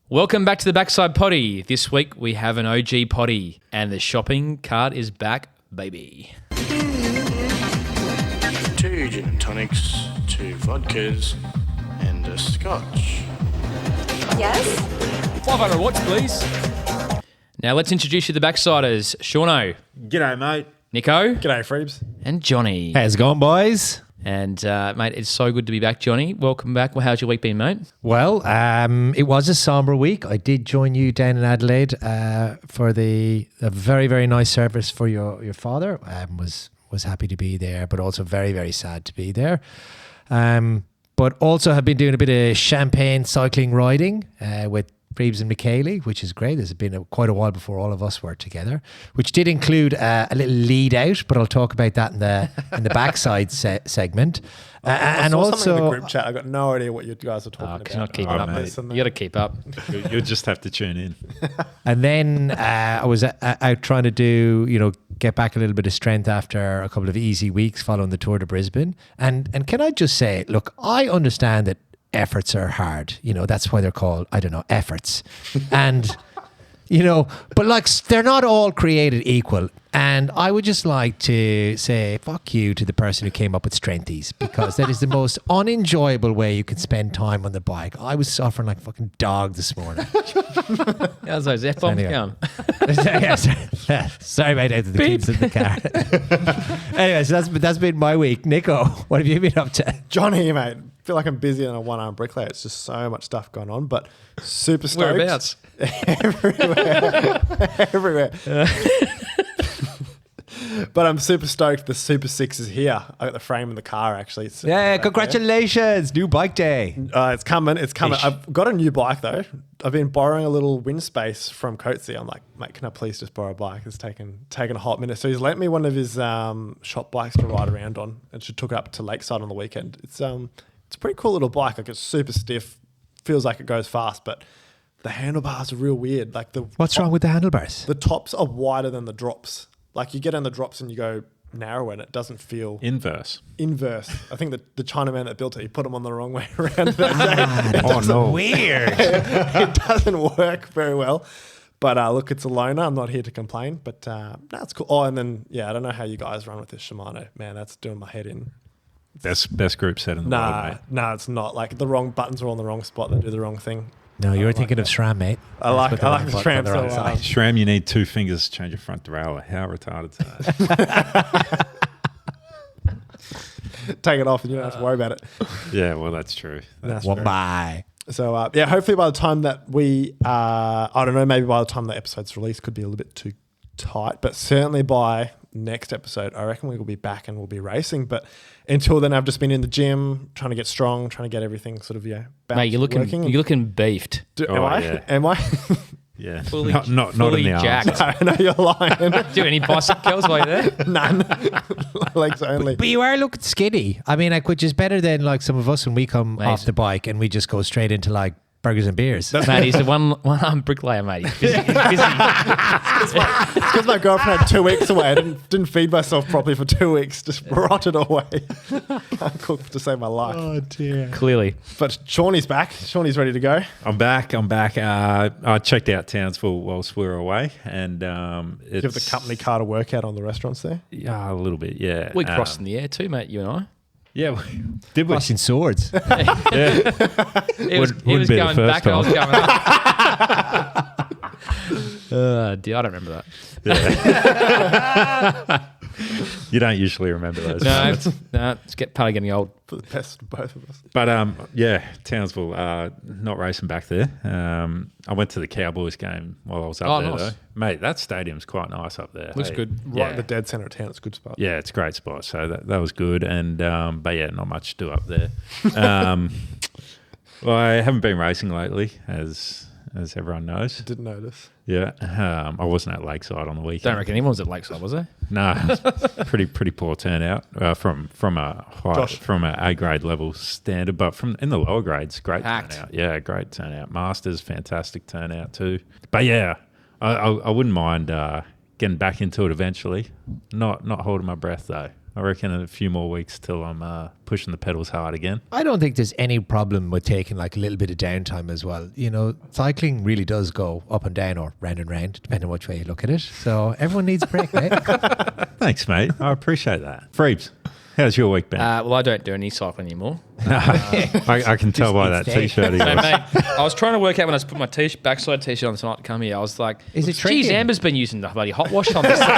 Welcome back to the Backside Poddy. This week we have an OG poddy and the shopping cart is back, baby. 2 gin and tonics, 2 vodkas, and a scotch. Yes? 500 watts, please. Now let's introduce you to the Backsiders. Shauno, G'day, mate. Nico, G'day, Friebes. and Johnny. How's it going, boys? And mate, it's so good to be back, Johnny. Welcome back. Well, how's your week been, mate? Well, it was a sombre week. I did join you down in Adelaide for a very, very nice service for your father. Was happy to be there, but also very, very sad to be there. But also have been doing a bit of champagne cycling riding with Friebe and Michaeli, which is great. There's been quite a while before all of us were together, which did include a little lead out, but I'll talk about that in the backside segment. I saw something in the group chat. I got no idea what you guys were talking about. Not keeping up, mate. You got to keep up. You'll just have to tune in. And then I was out trying to get back a little bit of strength after a couple of easy weeks following the Tour de Brisbane. And can I just say, look, I understand that efforts are hard. That's why they're called, efforts. And, but like they're not all created equal. And I would just like to say fuck you to the person who came up with strengthies, because that is the most unenjoyable way you can spend time on the bike. I was suffering like a fucking dog this morning. How's those F-bombs going? Sorry about that to the kids in the car. Anyway, so that's been my week. Nico, what have you been up to? Johnny, mate. I feel like I'm busy on a one-arm bricklayer. It's just so much stuff going on, but super stoked. Whereabouts? Everywhere. But I'm super stoked. The Super 6 is here. I got the frame in the car, actually. It's Congratulations. New bike day. It's coming. I've got a new bike, though. I've been borrowing a little wind space from Coatsy. I'm like, mate, can I please just borrow a bike? It's taken a hot minute. So he's lent me one of his shop bikes to ride around on, and she took it up to Lakeside on the weekend. It's a pretty cool little bike. Like, it's super stiff. Feels like it goes fast, but the handlebars are real weird. Like What's wrong with the handlebars? The tops are wider than the drops. Like, you get on the drops and you go narrower and it doesn't feel... Inverse. I think the Chinaman that built it, he put them on the wrong way around. It Weird. It doesn't work very well. But look, it's a loaner. I'm not here to complain. But that's cool. Oh, and then, I don't know how you guys run with this Shimano. Man, that's doing my head in. Best group set in the world, mate. No, it's not. Like, the wrong buttons are on the wrong spot. They do the wrong thing. No, you're thinking of SRAM, mate. I like the SRAM so well. SRAM, you need 2 fingers to change your front derailleur. How retarded is that? Take it off and you don't have to worry about it. Yeah, well, that's true. Bye. So, hopefully by the time that maybe by the time the episode's released could be a little bit too tight, but certainly by next episode, I reckon we will be back and we'll be racing. But until then, I've just been in the gym, trying to get strong, trying to get everything sort of, back. Mate, you're looking beefed. Am I? Yeah. Am I? Yeah, Fully not in the jacked. arms. No, you're lying. Do any bicep curls while you're there? None. Legs only. But you are looking skinny. I mean, which is better than like some of us when we come off the bike and we just go straight into like burgers and beers. Mate, he's the one-arm bricklayer, mate. He's busy. It's because my girlfriend had 2 weeks away. I didn't feed myself properly for 2 weeks. Just rotted away. Can't cook to save my life. Oh dear. Clearly. But Shawnee's back. Shawnee's ready to go. I'm back. I checked out Townsville whilst we were away, and You have the company car to work out on the restaurants there? Yeah, a little bit, yeah. We crossed in the air too, mate, you and I. Yeah, did we? Crossing swords. He was Wouldn't be the going first back, I was time. going up. I don't remember Yeah. You don't usually remember those. that. No, it's probably getting old. For the best of both of us. But Townsville, not racing back there. I went to the Cowboys game while I was up there, nice. though. Mate, that stadium's quite nice up there. Looks good. Right in the dead centre of town. It's a good spot. Yeah, it's a great spot. So that was good. And but yeah, not much to do up there. Well, I haven't been racing lately, as everyone knows. Didn't notice. Yeah, I wasn't at Lakeside on the weekend. Don't reckon anyone was at Lakeside, was there? No, pretty poor turnout from a A grade level standard, but in the lower grades, great Packed. turnout. Yeah, great turnout. Masters, fantastic turnout too. But yeah, I wouldn't mind getting back into it eventually. Not holding my breath though. I reckon a few more weeks till I'm pushing the pedals hard again. I don't think there's any problem with taking like a little bit of downtime as well. You know, cycling really does go up and down or round and round, depending on which way you look at it. So everyone needs a break, mate. Thanks, mate. I appreciate that. Freebes, how's your week been? Well, I don't do any cycling anymore. I can tell by that T-shirt. So, mate, I was trying to work out when I put my backside T-shirt on tonight to come here. I was like, Is it geez, tricky? Amber's been using the bloody hot wash on this thing.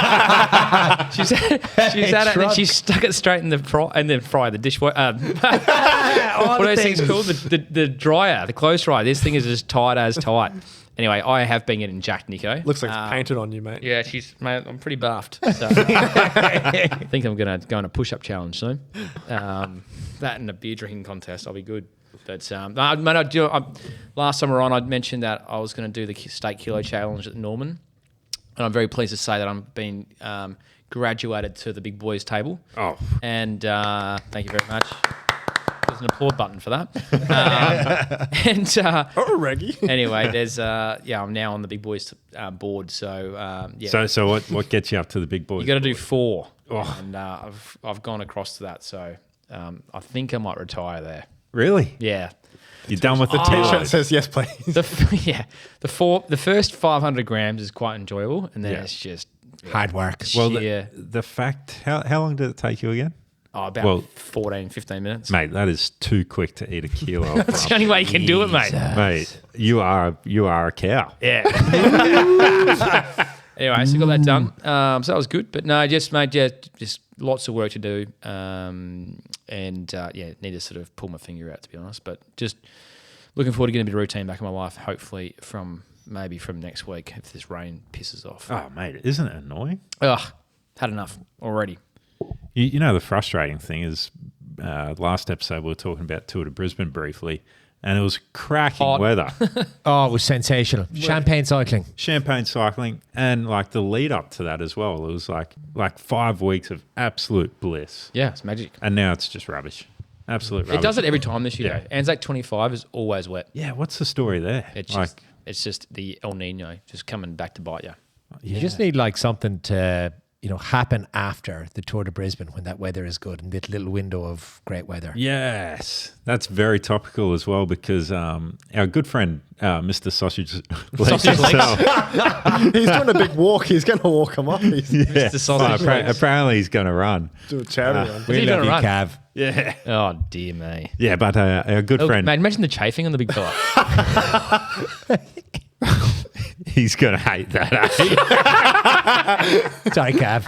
she's had it and then she stuck it straight in the fryer, the dishwasher. What are those things called? The dryer, the clothes dryer. This thing is as tight as tight. Anyway, I have been getting jacked, Nico. Looks like it's painted on you, mate. Yeah, mate, I'm pretty buffed. So I think I'm going to go on a push-up challenge soon. That and a beer drinking contest, I'll be good. But last summer on, I'd mentioned that I was going to do the state kilo challenge at Norman, and I'm very pleased to say that I'm being graduated to the big boys table. Oh, and thank you very much. There's an applaud button for that. Reggie. Anyway, there's I'm now on the big boys board. So So what gets you up to the big boys? you got to do 4, Oh. and I've gone across to that. So I think I might retire there. Really? Yeah. You're done with the T-shirt T-shirt? says yes, please. The first 500 grams is quite enjoyable, and then it's just Hard work. Well, sheer, the fact, how long did it take you again? about 14, 15 minutes. Mate, that is too quick to eat a kilo. That's the only way you can do it, mate. Mate, you are a cow. Yeah. Anyway, so got that done. So that was good. But no, just lots of work to do. Need to sort of pull my finger out, to be honest. But just looking forward to getting a bit of routine back in my life, hopefully from next week if this rain pisses off. Oh, mate, isn't it annoying? Ugh, had enough already. You know, the frustrating thing is last episode we were talking about Tour de Brisbane briefly, and it was cracking Hot. weather. Oh, it was sensational. Champagne cycling. Champagne cycling, and like the lead up to that as well. It was like 5 weeks of absolute bliss. Yeah, it's magic. And now it's just rubbish. Absolute rubbish. It does it every time this year. Yeah. Though. Anzac 25 is always wet. Yeah, what's the story there? It's just the El Nino just coming back to bite you. You just need like something to, happen after the Tour de Brisbane when that weather is good and that little window of great weather. Yes, that's very topical as well because our good friend Mr. Sausage Sausage Legs. He's doing a big walk. He's going to walk him up. He's Mr. Sausage Legs. apparently he's going to run. do a charity run. Is he We love gonna you, run? Cav. Yeah, Oh, dear me. yeah, but our good friend, Mate, imagine the chafing on the big fella. he's going to hate that. Eh? Sorry, Cav.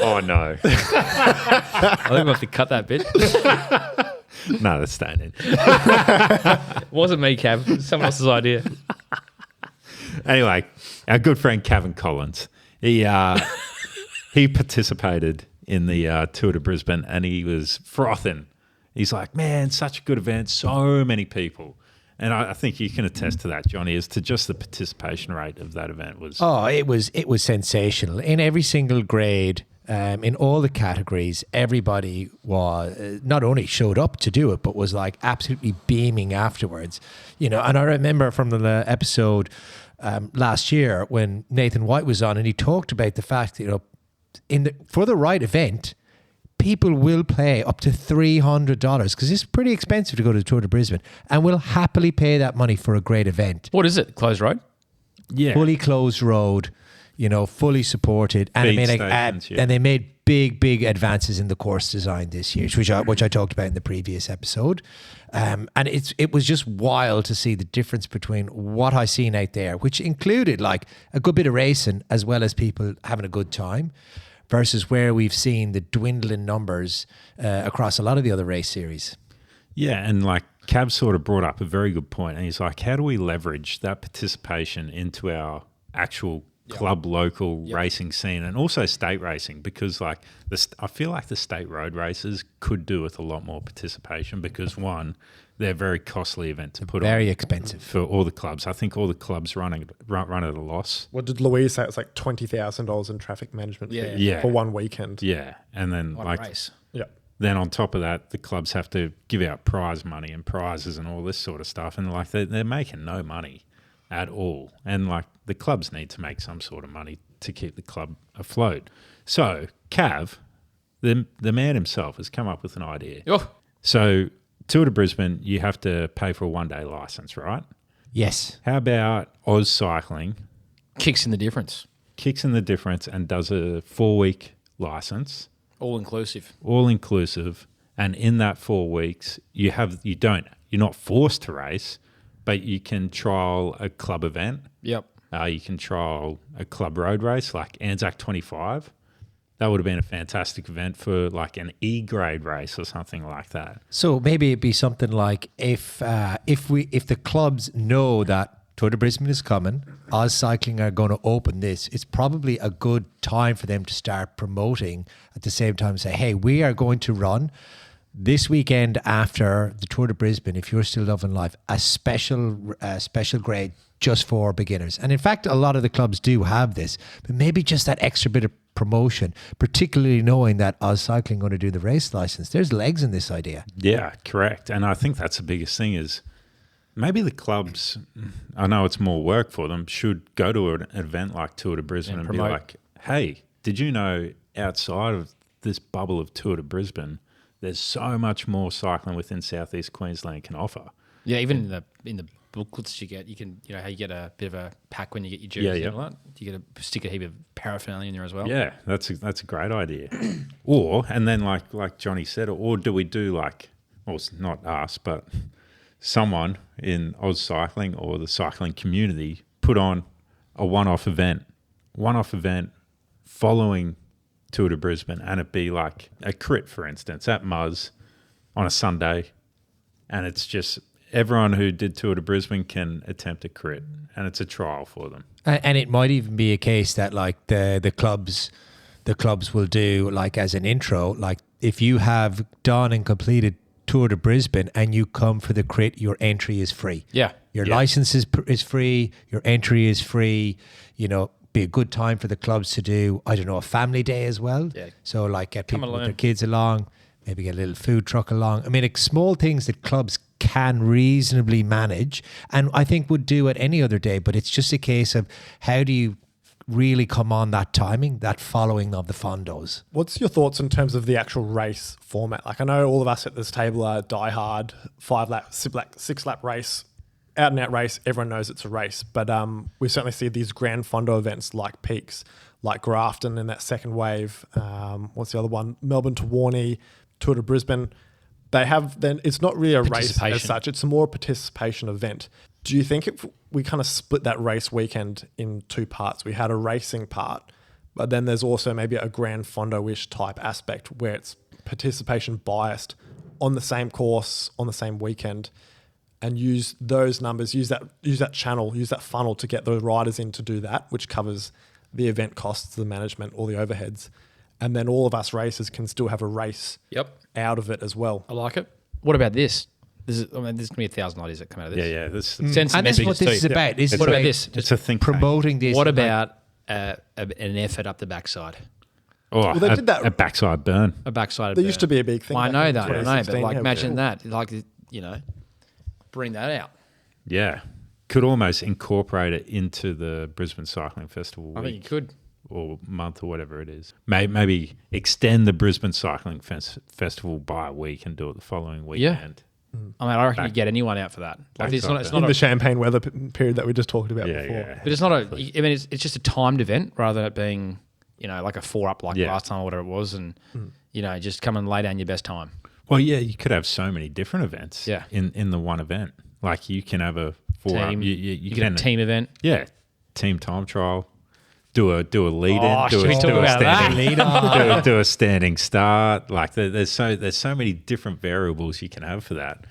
Oh no, I think we'll have to cut that bit. no, that's staying in. It wasn't me, Cav. It was someone else's idea. Anyway, our good friend Kevin Collins, he participated in the Tour de Brisbane and he was frothing. He's like, man, such a good event, so many people. And I think you can attest to that, Johnny, as to just the participation rate of that event was. Oh, it was sensational. In every single grade, in all the categories, everybody was not only showed up to do it, but was like absolutely beaming afterwards. And I remember from the episode last year when Nathan White was on and he talked about the fact that, for the right event, people will pay up to $300 because it's pretty expensive to go to the Tour de Brisbane and will happily pay that money for a great event. What is it? Closed road? Yeah. Fully closed road, fully supported. And, Feed and stations, yeah. they made big advances in the course design this year, which I talked about in the previous episode. And it was just wild to see the difference between what I seen out there, which included like a good bit of racing as well as people having a good time, versus where we've seen the dwindling numbers across a lot of the other race series. Yeah, and like Cav sort of brought up a very good point, and he's like, how do we leverage that participation into our actual club local racing scene and also state racing? Because like I feel like the state road races could do with a lot more participation because one, they're a very costly event to put on. Very expensive. For all the clubs. I think all the clubs run at a loss. What did Louise say? It's like $20,000 in traffic management fee Yeah. for one weekend. Yeah, and then What like a race. Yeah. then on top of that, the clubs have to give out prize money and prizes and all this sort of stuff, and like they're making no money at all. And like the clubs need to make some sort of money to keep the club afloat. So Cav, the man himself, has come up with an idea. Oh, So Tour de Brisbane, you have to pay for a 1-day license, right? Yes. How about Oz Cycling kicks in the difference. kicks in the difference and does a 4-week license, All inclusive. all inclusive, and in that 4 weeks you're not forced to race, but you can trial a club event. Yep. You can trial a club road race like Anzac 25. That would have been a fantastic event for like an E-grade race or something like that. So maybe it'd be something like if the clubs know that Tour de Brisbane is coming, Oz Cycling are going to open this, it's probably a good time for them to start promoting at the same time. Say, hey, we are going to run this weekend after the Tour de Brisbane, if you're still loving life, a special grade just for beginners. And in fact, a lot of the clubs do have this, but maybe just that extra bit of promotion, particularly knowing that Oz Cycling going to do the race license. There's legs in this idea. Yeah, correct. And I think that's the biggest thing is maybe the clubs, I know it's more work for them, should go to an event like Tour de Brisbane and be promote. like, hey, did you know outside of this bubble of Tour de Brisbane, there's so much more cycling within Southeast Queensland can offer. Yeah, even in the booklets you get, how you get a bit of a pack when you get your jersey and all that. You get a stick a heap of paraphernalia in there as well. Yeah, that's a great idea. And then like Johnny said, or do we do like, well, it's not us, but someone in Oz Cycling or the cycling community put on a one-off event following Tour de Brisbane, and it'd be like a crit, for instance, at Muzz on a Sunday, and it's just everyone who did Tour de Brisbane can attempt a crit, and it's a trial for them. And it might even be a case that like the clubs will do like as an intro, like if you have done and completed Tour de Brisbane and you come for the crit, your entry is free. Yeah. Your license is free, your entry is free, be a good time for the clubs to do, I don't know, a family day as well. Yeah. So like get Come people with along. their kids along, maybe get a little food truck along. I mean, like small things that clubs can reasonably manage and I think would do at any other day, but it's just a case of how do you really come on that timing, that following of the fondos. What's your thoughts in terms of the actual race format? Like I know all of us at this table are diehard 5-lap, 6-lap race, out and out race. Everyone knows it's a race, but we certainly see these grand fondo events like Peaks, like Grafton in that second wave. What's the other one? Melbourne to Warney, Tour de Brisbane. They have then. It's not really a race as such. It's a more participation event. Do you think if we kind of split that race weekend in two parts? We had a racing part, but then there's also maybe a grand fondo-ish type aspect where it's participation biased on the same course, on the same weekend, and use those numbers, use that channel, use that funnel to get those riders in to do that, which covers the event costs, the management, all the overheads. And then all of us racers can still have a race out of it as well. I like it. What about this? There's going to be 1,000 ideas that come out of this. Yeah. This Send some And that's what messages this is too. about. What about this? It's a think tank. Promoting this. What about an effort up the backside? Oh, They did that. a backside burn. A backside. There used to be a big thing. Well, I back know in that. I know, but 2016, like yeah. imagine that. Like, bring that out. Yeah. Could almost incorporate it into the Brisbane Cycling Festival I week. think you could. Or month or whatever it is. Maybe extend the Brisbane Cycling Festival by a week and do it the following weekend. I mean, I reckon you get anyone out for that. Like, it's not in a the champagne weather period that we just talked about before. Yeah. But it's not a. I mean, it's just a timed event rather than it being, like a 4-up like last time or whatever it was, and just come and lay down your best time. Well, yeah, you could have so many different events. Yeah. In the one event, like you can have a 4-up. Team. You can have a team event. Yeah, team time trial. Do a lead in. Oh, should we talk about that? Lead on. do a standing start. Like there's so many different variables you can have for that.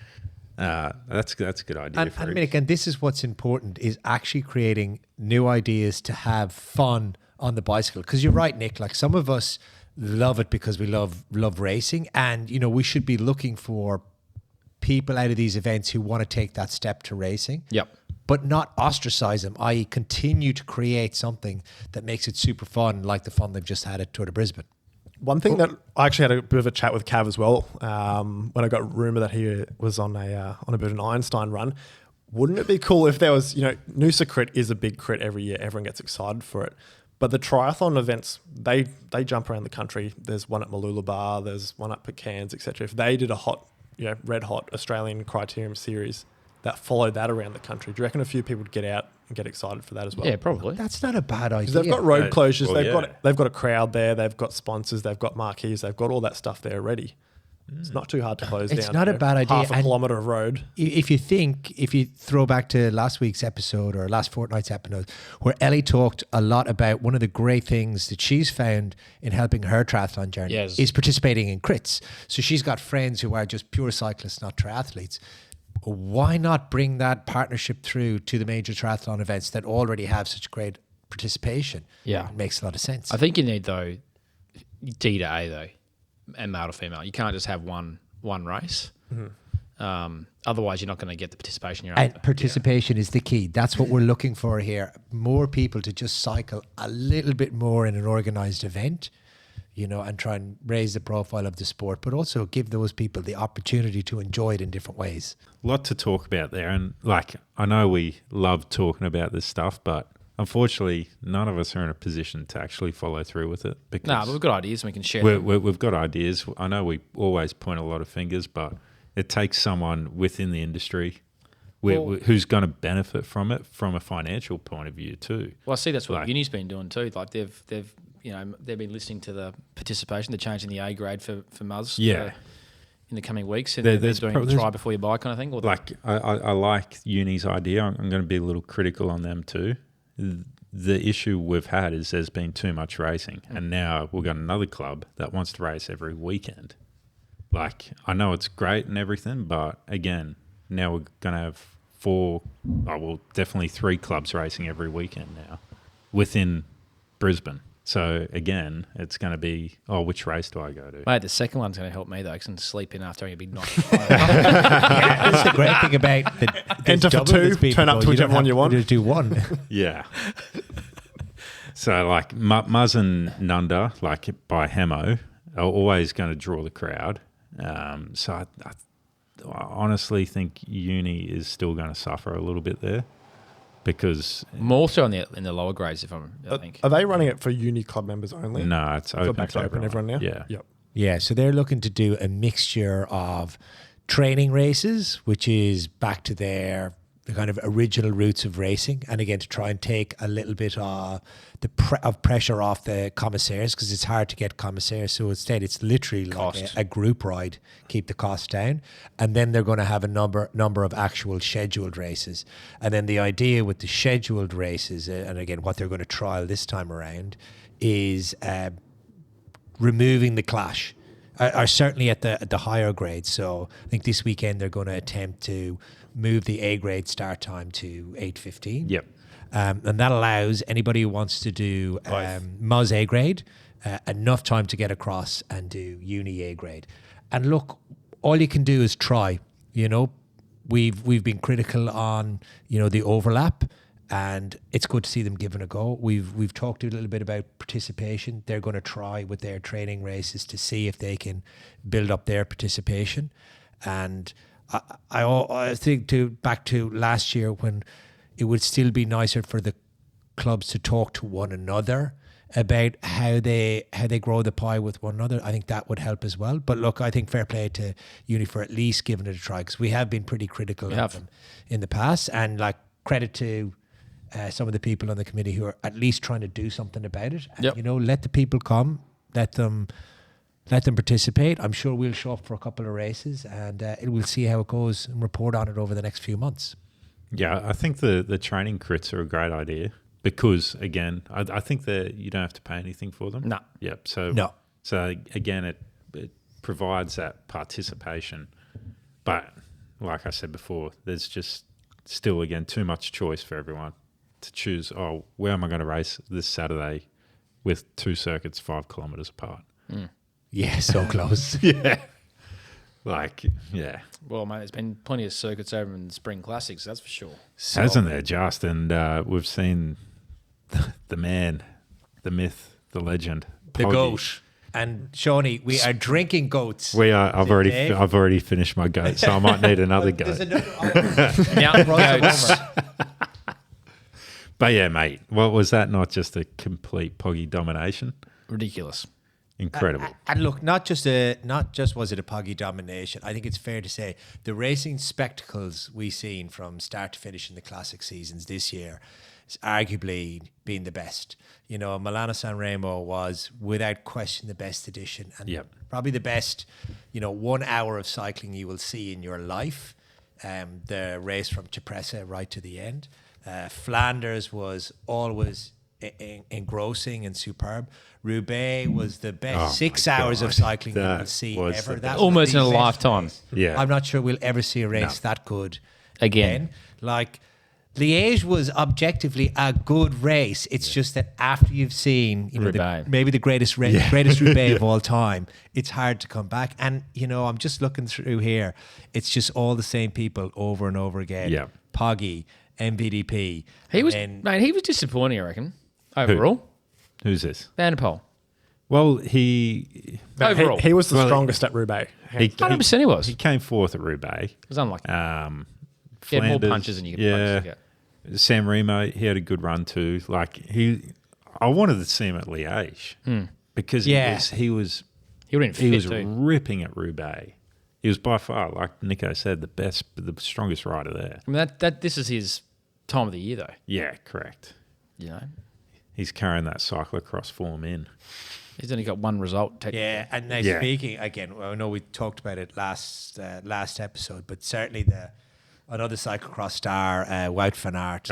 That's a good idea. And I mean, again, this is what's important, is actually creating new ideas to have fun on the bicycle. Because you're right, Nick, like some of us love it because we love racing, and we should be looking for people out of these events who want to take that step to racing. Yep. But not ostracize them, i.e. continue to create something that makes it super fun, like the fun they've just had at Tour de Brisbane. One thing that I actually had a bit of a chat with Cav as well when I got rumor that he was on a bit of an Einstein run. Wouldn't it be cool if there was, Noosa crit is a big crit every year. Everyone gets excited for it. But the triathlon events, they jump around the country. There's one at Mooloolaba, there's one up at Cairns, etc. If they did a red hot Australian Criterium series that followed that around the country, do you reckon a few people would get out and get excited for that as well? Yeah, probably. That's not a bad idea. Because they've got road closures, Well, they've got a crowd there, they've got sponsors, they've got marquees, they've got all that stuff there already. It's not too hard to close down. It's not a bad idea. Half a And kilometre of road. if you throw back to last week's episode or last fortnight's episode, where Ellie talked a lot about one of the great things that she's found in helping her triathlon journey is participating in crits. So she's got friends who are just pure cyclists, not triathletes. Why not bring that partnership through to the major triathlon events that already have such great participation? Yeah. It makes a lot of sense. I think you need, though, D to A, though, and male to female. You can't just have one race. Otherwise, you're not going to get the participation you're And after. participation is the key. That's what we're looking for here. More people to just cycle a little bit more in an organised event, and try and raise the profile of the sport, but also give those people the opportunity to enjoy it in different ways. A lot to talk about there. And I know we love talking about this stuff, but unfortunately, none of us are in a position to actually follow through with it. Because No, but we've got ideas and we can share them. we've got ideas. I know we always point a lot of fingers, but it takes someone within the industry who's going to benefit from it from a financial point of view too. Well, I see that's what Uni's been doing too. Like they've been listening to the participation. They're changing the A grade for Muzz. In the coming weeks, and they're doing a try before you buy kind of thing. Or I like Uni's idea. I'm going to be a little critical on them too. The issue we've had is there's been too much racing, and now we've got another club that wants to race every weekend. I know it's great and everything, but again, now we're going to have definitely 3 clubs racing every weekend now within Brisbane. So again, it's going to be, which race do I go to? Mate, the second one's going to help me though, because I can sleep in after having a big night. That's the great thing about the Enter for 2, turn up to whichever one you want. Just do one. Yeah. So Muzz and Nunda, by Hemo, are always going to draw the crowd. So I honestly think Uni is still going to suffer a little bit there, because More so in the lower grades, I think. Are they running it for Uni club members only? no, it's open Back to open everyone now? Yeah. Yep. Yeah, so they're looking to do a mixture of training races, which is back to the kind of original roots of racing, and again to try and take a little bit of pressure off the commissaires, because it's hard to get commissaires. So instead, it's literally like a group ride, keep the cost down, and then they're going to have a number of actual scheduled races. And then the idea with the scheduled races, and again what they're going to trial this time around, is removing the clash. Are certainly at the higher grades. So I think this weekend they're going to attempt to move the A grade start time to 8:15. Yep. And that allows anybody who wants to do Muzz A grade enough time to get across and do Uni A grade. And look, all you can do is try. We've been critical on the overlap, and it's good to see them giving a go. We've talked a little bit about participation. They're going to try with their training races to see if they can build up their participation. And I think back to last year, when it would still be nicer for the clubs to talk to one another about how they grow the pie with one another. I think that would help as well. But look, I think fair play to Uni for at least giving it a try, because we have been pretty critical of them in the past. And credit to some of the people on the committee who are at least trying to do something about it. And, let the people come, let them participate. I'm sure we'll show up for a couple of races, and we'll see how it goes and report on it over the next few months. Yeah, I think the training crits are a great idea, because again, I think that you don't have to pay anything for them. No. Yep. So again, it provides that participation, but like I said before, there's just still again too much choice for everyone to choose. Where am I going to race this Saturday with 2 circuits 5 kilometers apart? Yeah, so close. Yeah. Well, mate, there's been plenty of circuits over in the Spring Classics, that's for sure. Hasn't there just? And we've seen the man, the myth, the legend, The Pogi. goat. And Shawnee, we are drinking goats. We are. I've Dave? already finished my goat, so I might need another goat. Mountain goats. But yeah, mate, what was that? Not just a complete Pogi domination? Ridiculous. Incredible. And look, not just was it a Pogi domination. I think it's fair to say the racing spectacles we've seen from start to finish in the classic seasons this year is arguably been the best. You know, Milano San Remo was without question the best edition, and probably the best, 1 hour of cycling you will see in your life. The race from Cipressa right to the end. Flanders was always engrossing and superb. Roubaix was the best 6 hours of cycling you will see ever. That almost in a was the best lifetime. race. Yeah. I'm not sure we'll ever see a race that good Again. Like Liège was objectively a good race. It's just that after you've seen, maybe the greatest greatest Roubaix of all time, it's hard to come back. And I'm just looking through here. It's just all the same people over and over again. Yeah. Pogi, MVDP. He was disappointing, I reckon. Overall. Who's this? Van der Poel. Well, Overall. He was the strongest at Roubaix. 100% he was. He came fourth at Roubaix. It was unlucky. He had more Flanders, punches than you could punches get. San Remo, he had a good run too. I wanted to see him at Liège because he was ripping at Roubaix. He was by far, like Nico said, the strongest rider there. I mean, this is his time of the year, though. Yeah, correct. He's carrying that cyclocross form in. He's only got one result. Yeah, and now speaking again, I know we talked about it last episode, but certainly another cyclocross star, Wout van Aert,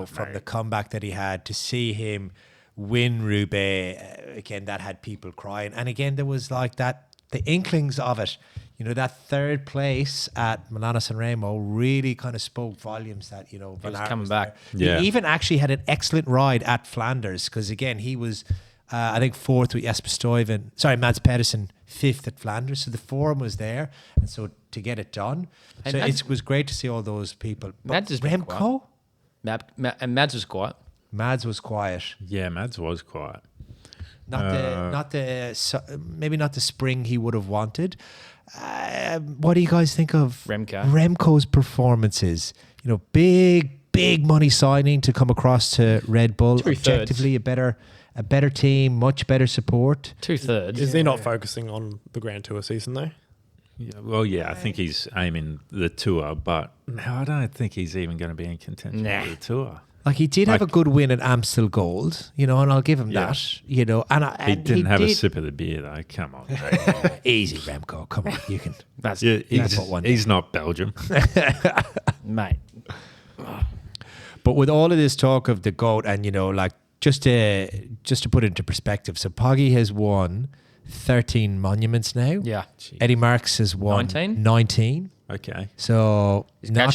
from the comeback that he had, to see him win Roubaix, again, that had people crying. And again, there was like the inklings of it. That third place at Milano San Remo really kind of spoke volumes that, Van Aert coming back. He even actually had an excellent ride at Flanders because, again, he was, I think, fourth with Mads Pedersen, fifth at Flanders. So the form was there. And so to get it done. So it was great to see all those people. Mads is Remco? And Mads was quiet. Mads was quiet. Yeah, Mads was quiet. Maybe not the spring he would have wanted. What do you guys think of Remco's performances? Big money signing to come across to Red Bull. Objectively, a better team, much better support. 2/3. Is he not focusing on the Grand Tour season though? Yeah, well, I think he's aiming the Tour, but I don't think he's even going to be in contention for the Tour. Like he did have a good win at Amstel Gold, and I'll give him that. He didn't have a sip of the beer though. Come on, easy Remco. Come on, you can. He's not Belgium, mate. But with all of this talk of the GOAT, and just to put it into perspective, so Pogi has won 13 monuments now. Yeah. Eddie Merckx has won 19. Okay. So not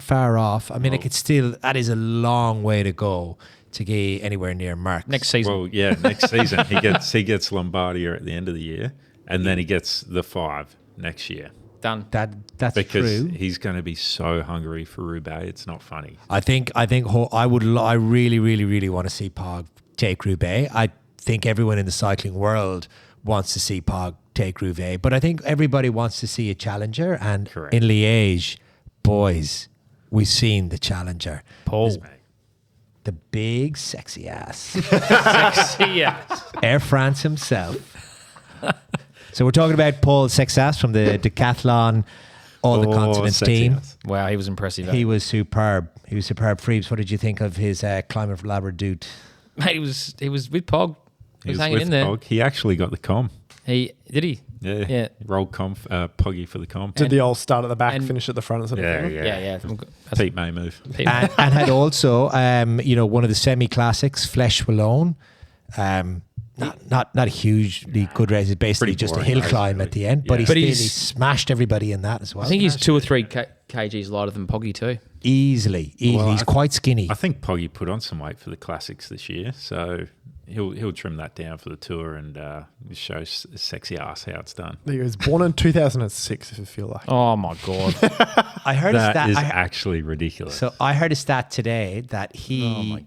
far off. I mean, that is a long way to go to get anywhere near Merckx. Next season. Well, next season he gets Lombardia at the end of the year, and then he gets the 5 next year. Done. That's because true. He's going to be so hungry for Roubaix. It's not funny. I really, really, really want to see Pog take Roubaix. I think everyone in the cycling world wants to see Pog take Roubaix, but I think everybody wants to see a challenger. And in Liège, boys, we've seen the challenger. Paul. The big sexy ass. Sexy ass. Air France himself. So we're talking about Paul Sexas from the decathlon all the continents team. Ass. Wow, he was impressive. He was superb. Friebes, what did you think of his Climate Labradute? Mate, he was with Pog. He was hanging in there. Pog. He actually got the com. Did he? Yeah. Rolled Poggy for the com. Did the old start at the back, finish at the front? Sort of thing? Yeah. Pete May move. And had also, one of the semi-classics, Flesh Wallone. Not a hugely good race. It's basically just a hill climb at the end. But he smashed everybody in that as well. I think he's 2 or 3 kgs lighter than Poggy too. Easily. Well, he's quite skinny. I think Poggy put on some weight for the classics this year, so he'll trim that down for the Tour and show sexy ass how it's done. He was born in 2006, if you feel like. Oh my god! I heard that is actually ridiculous. So I heard a stat today that he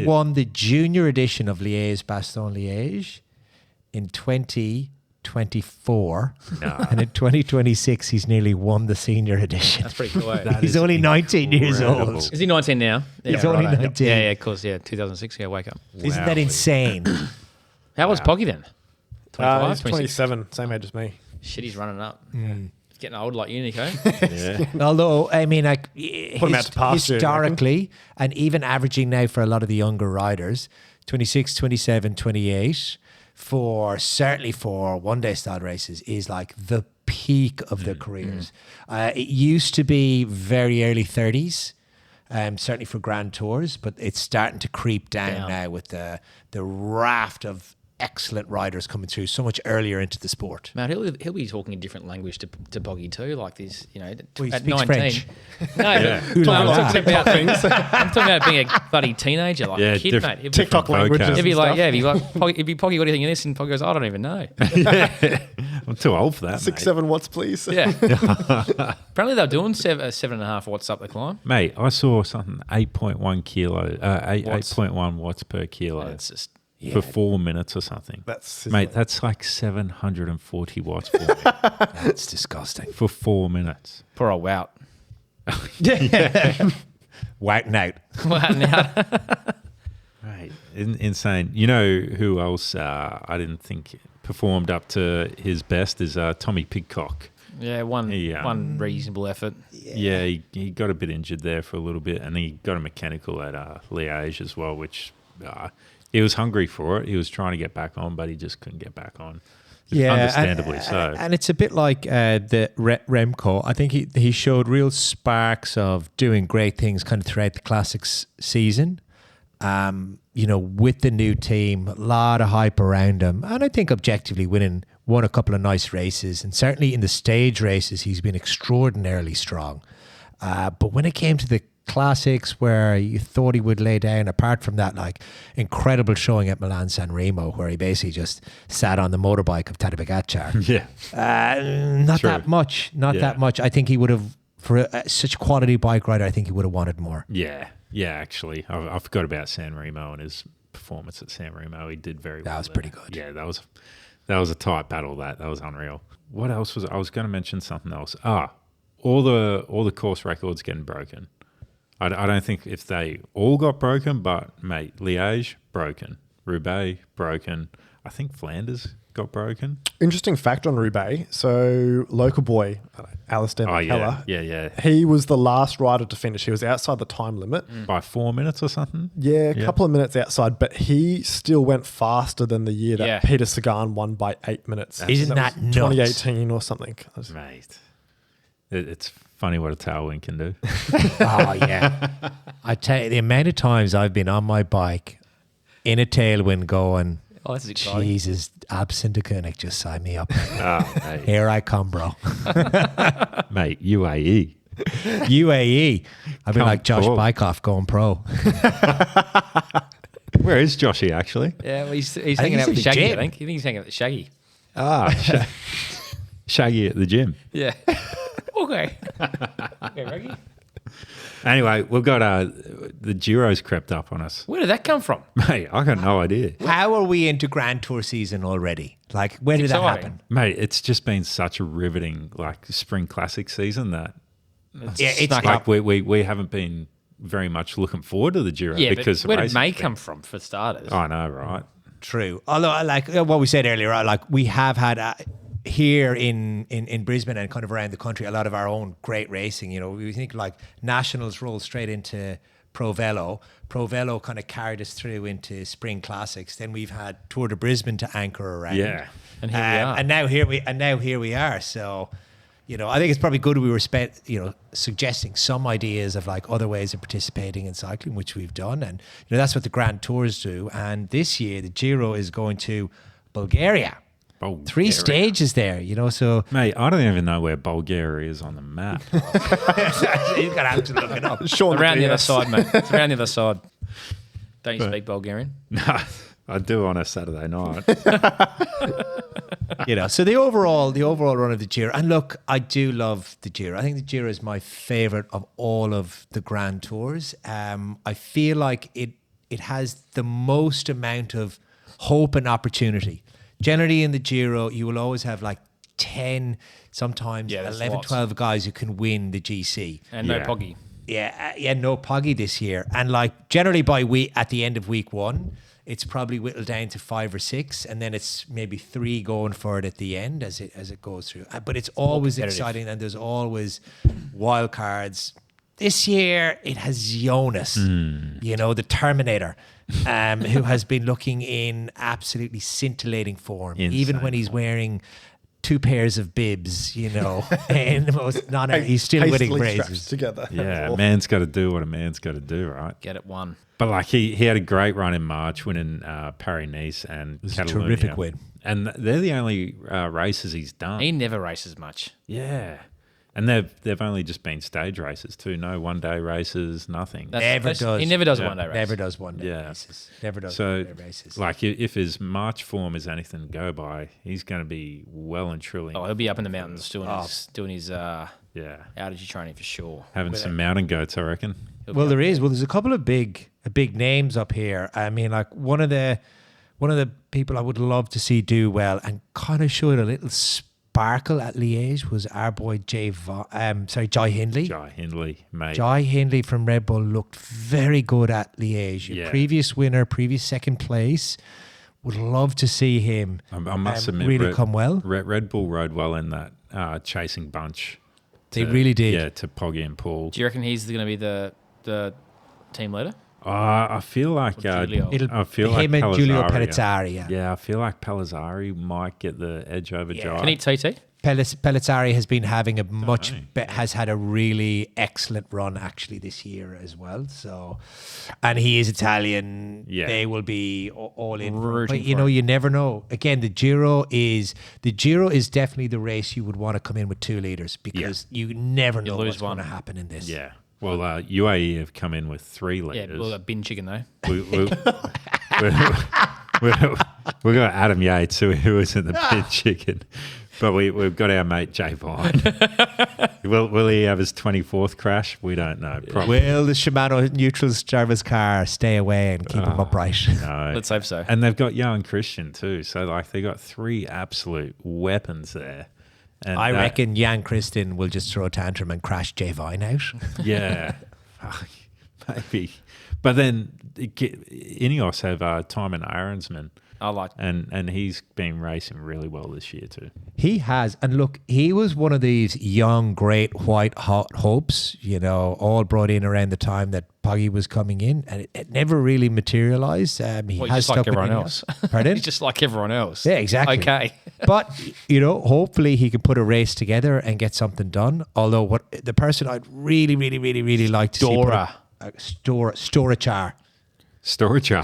won the junior edition of Liège-Bastogne-Liège in 20 24. And in 2026, he's nearly won the senior edition. That's pretty cool. Eh? He's only 19 years incredible. old. Is he 19 now? Yeah, He's only 19. Yeah, of course. Yeah, 2006. Yeah, wake up. Isn't that insane? How was Pogi then? 25, He's 26? 27, same age as me. Shit, he's running up. He's getting old like you, Nico. Yeah. Although, I mean, like Put him out to pasture, historically, and even averaging now for a lot of the younger riders, 26, 27, 28, certainly for one-day style races is like the peak of their careers. It used to be very early 30s, certainly for Grand Tours, but it's starting to creep down now with the raft of excellent riders coming through so much earlier into the sport. Man, he'll be talking a different language to Pogi too, like this, you know, Well, he at speaks 19. French. No, Yeah. but I'm talking about things. I'm talking about being a bloody teenager, like Yeah, a kid, mate. He'll TikTok vocab. languages. He'd be and like, stuff. yeah, he'd be like, Pogi, what do you think of this? And Pogi goes, I don't even know. I'm too old for that, 6, mate. 7 watts, please. Yeah. Apparently they're doing 7.5 watts up the climb. Mate, I saw something 8.1 watts per kilo It's just for 4 minutes or something. That's Mate, that's like 740 watts for me That's disgusting. for 4 minutes. poor old Wout. Wouting out. Wow, now. Right, insane. You know who else I didn't think performed up to his best is Tommy Pidcock. Yeah, one He, one reasonable effort. Yeah, he got a bit injured there for a little bit, and he got a mechanical at Liège as well, which he was hungry for it. He was trying to get back on, but he just couldn't get back on. Understandably so. And it's a bit like the Remco. I think he showed real sparks of doing great things kind of throughout the Classics season. You know, with the new team, a lot of hype around him. And I think objectively won a couple of nice races. And certainly in the stage races, he's been extraordinarily strong. But when it came to the Classics where you thought he would lay down, apart from that like incredible showing at Milan-San Remo where he basically just sat on the motorbike of Tadej Pogačar. Yeah. Not True. that much. Not Yeah. that much. I think he would have, for such a quality bike rider, I think he would have wanted more. Yeah, actually. I forgot about San Remo and his performance at San Remo. He did very well. That was there. pretty good. Yeah, that was a tight battle. That was unreal. What else was I was going to mention something else. All the course records getting broken. I don't think if they all got broken, but mate, Liège broken, Roubaix broken. I think Flanders got broken. Interesting fact on Roubaix. So, local boy, Alistair McKellar, yeah. he was the last rider to finish. He was outside the time limit. By 4 minutes or something. Yeah, a couple of minutes outside, but he still went faster than the year that Yeah. Peter Sagan won by 8 minutes. Isn't that was nuts? 2018 or something. Mate, it's funny what a tailwind can do. Oh, yeah. I tell you, the amount of times I've been on my bike in a tailwind going, Oh, this is exciting. Jesus, absent a Koenig, just sign me up. Mate. Here I come, bro. Mate, UAE. UAE. I've been Come like Josh pro. Bykoff going pro. Where is Joshy actually? Yeah, well, he's think hanging he's out in with the Shaggy, gym. I think. You think he's hanging out with Shaggy? Shaggy at the gym. Yeah. Okay. Okay, Reggie. Anyway, we've got the Giro's crept up on us. Where did that come from? Mate, I got no idea. How are we into Grand Tour season already? Like, when did that exciting. happen? Mate, it's just been such a riveting like spring classic season that Yeah, it's snuck like up. we haven't been very much looking forward to the Giro Yeah, because but where did racing's May been- come from, for starters? I know, right? True. Although, like what we said earlier, like we have had here in Brisbane and kind of around the country a lot of our own great racing. You know, we think like Nationals rolled straight into Pro Velo. Pro Velo kind of carried us through into Spring Classics. Then we've had Tour de Brisbane to anchor around. Yeah. And here we are. And now here we are. So, you know, I think it's probably good we were suggesting some ideas of like other ways of participating in cycling, which we've done. And, you know, that's what the Grand Tours do. And this year, the Giro is going to Bulgaria. Bulgaria. 3 stages there, you know, so Mate, I don't even know where Bulgaria is on the map. you're going to have to look it up. Sean Around the other DS. side, mate. It's around the other side. Don't you speak Bulgarian? No, I do on a Saturday night. You know, so the overall run of the Giro, and look, I do love the Giro. I think the Giro is my favorite of all of the Grand Tours. I feel like it has the most amount of hope and opportunity generally in the Giro, you will always have like 10, sometimes Yeah, there's 11, lots. 12 guys who can win the GC. And no Yeah. Pogi. Yeah, no Pogi this year. And like generally by week at the end of week 1, it's probably whittled down to 5 or 6, and then it's maybe 3 going for it at the end as it goes through. But it's always competitive. exciting, and there's always wild cards. This year it has Jonas, the Terminator, who has been looking in absolutely scintillating form, even when he's wearing 2 pairs of bibs, in the most he's still winning Hastily strapped races. together. Yeah, a man's got to do what a man's got to do, right? Get it one. But like he had a great run in March, winning Paris-Nice and was a Catalonia. terrific win. And they're the only races he's done. He never races much. Yeah. And they've only just been stage races too. No one-day races, nothing. Never does. He never does Yeah. a one day race. Never does one day Yeah. races. Never does So, one day races. like, if his March form is anything to go by, he's going to be well and truly. Oh, he'll be up in the mountains doing his yeah, outage training for sure. having some mountain goats, I reckon. Well, there is. Well, there's a couple of big names up here. I mean, like one of the people I would love to see do well and kind of showed a little sparkle at Liège was our boy Jai Hindley. Jai Hindley, mate. Jai Hindley from Red Bull looked very good at Liège. Yeah. Previous winner, previous second place. Would love to see him. I must admit, really come well. Red Bull rode well in that chasing bunch. They really did. Yeah, to Pogi and Paul. Do you reckon he's going to be the team leader? I feel like Giulio. I feel like Him and Giulio Palazzari, Pellizzari. Yeah. Yeah, I feel like Palazzari might get the edge over Jai. Can he TT? Pellizzari has been having a much know. has had a really excellent run actually this year as well. So, and he is Italian. Yeah. They will be all in. for it. Rooting But you for know, him. you never know. Again, the Giro is definitely the race you would want to come in with 2 leaders because you never know lose what's going one. to happen in this. Yeah. Well, UAE have come in with 3 Yeah, leaders. well, a bin chicken though. We got Adam Yates, who was in the pit chicken. But we've got our mate Jay Vine. Will he have his 24th crash? We don't know. Probably. Will the Shimano neutral Jarvis car stay away and keep him upright? No. Let's hope so. And they've got young Christian too. So like they got 3 absolute weapons there. And I reckon Jan Kristin will just throw a tantrum and crash Jay Vine out. Yeah, Fuck, maybe. But then Ineos have Timon Ahrensman, I like. and he's been racing really well this year too. He has. And look, he was one of these young, great, white hot hopes, all brought in around the time that Pogi was coming in. And it never really materialized. He Well, he's has just like stuck with everyone Ineos. else. Pardon? He's just like everyone else. Yeah, exactly. Okay. But, hopefully he can put a race together and get something done. Although the person I'd really, really, really, really like to Dora. see Storachar. Storachar.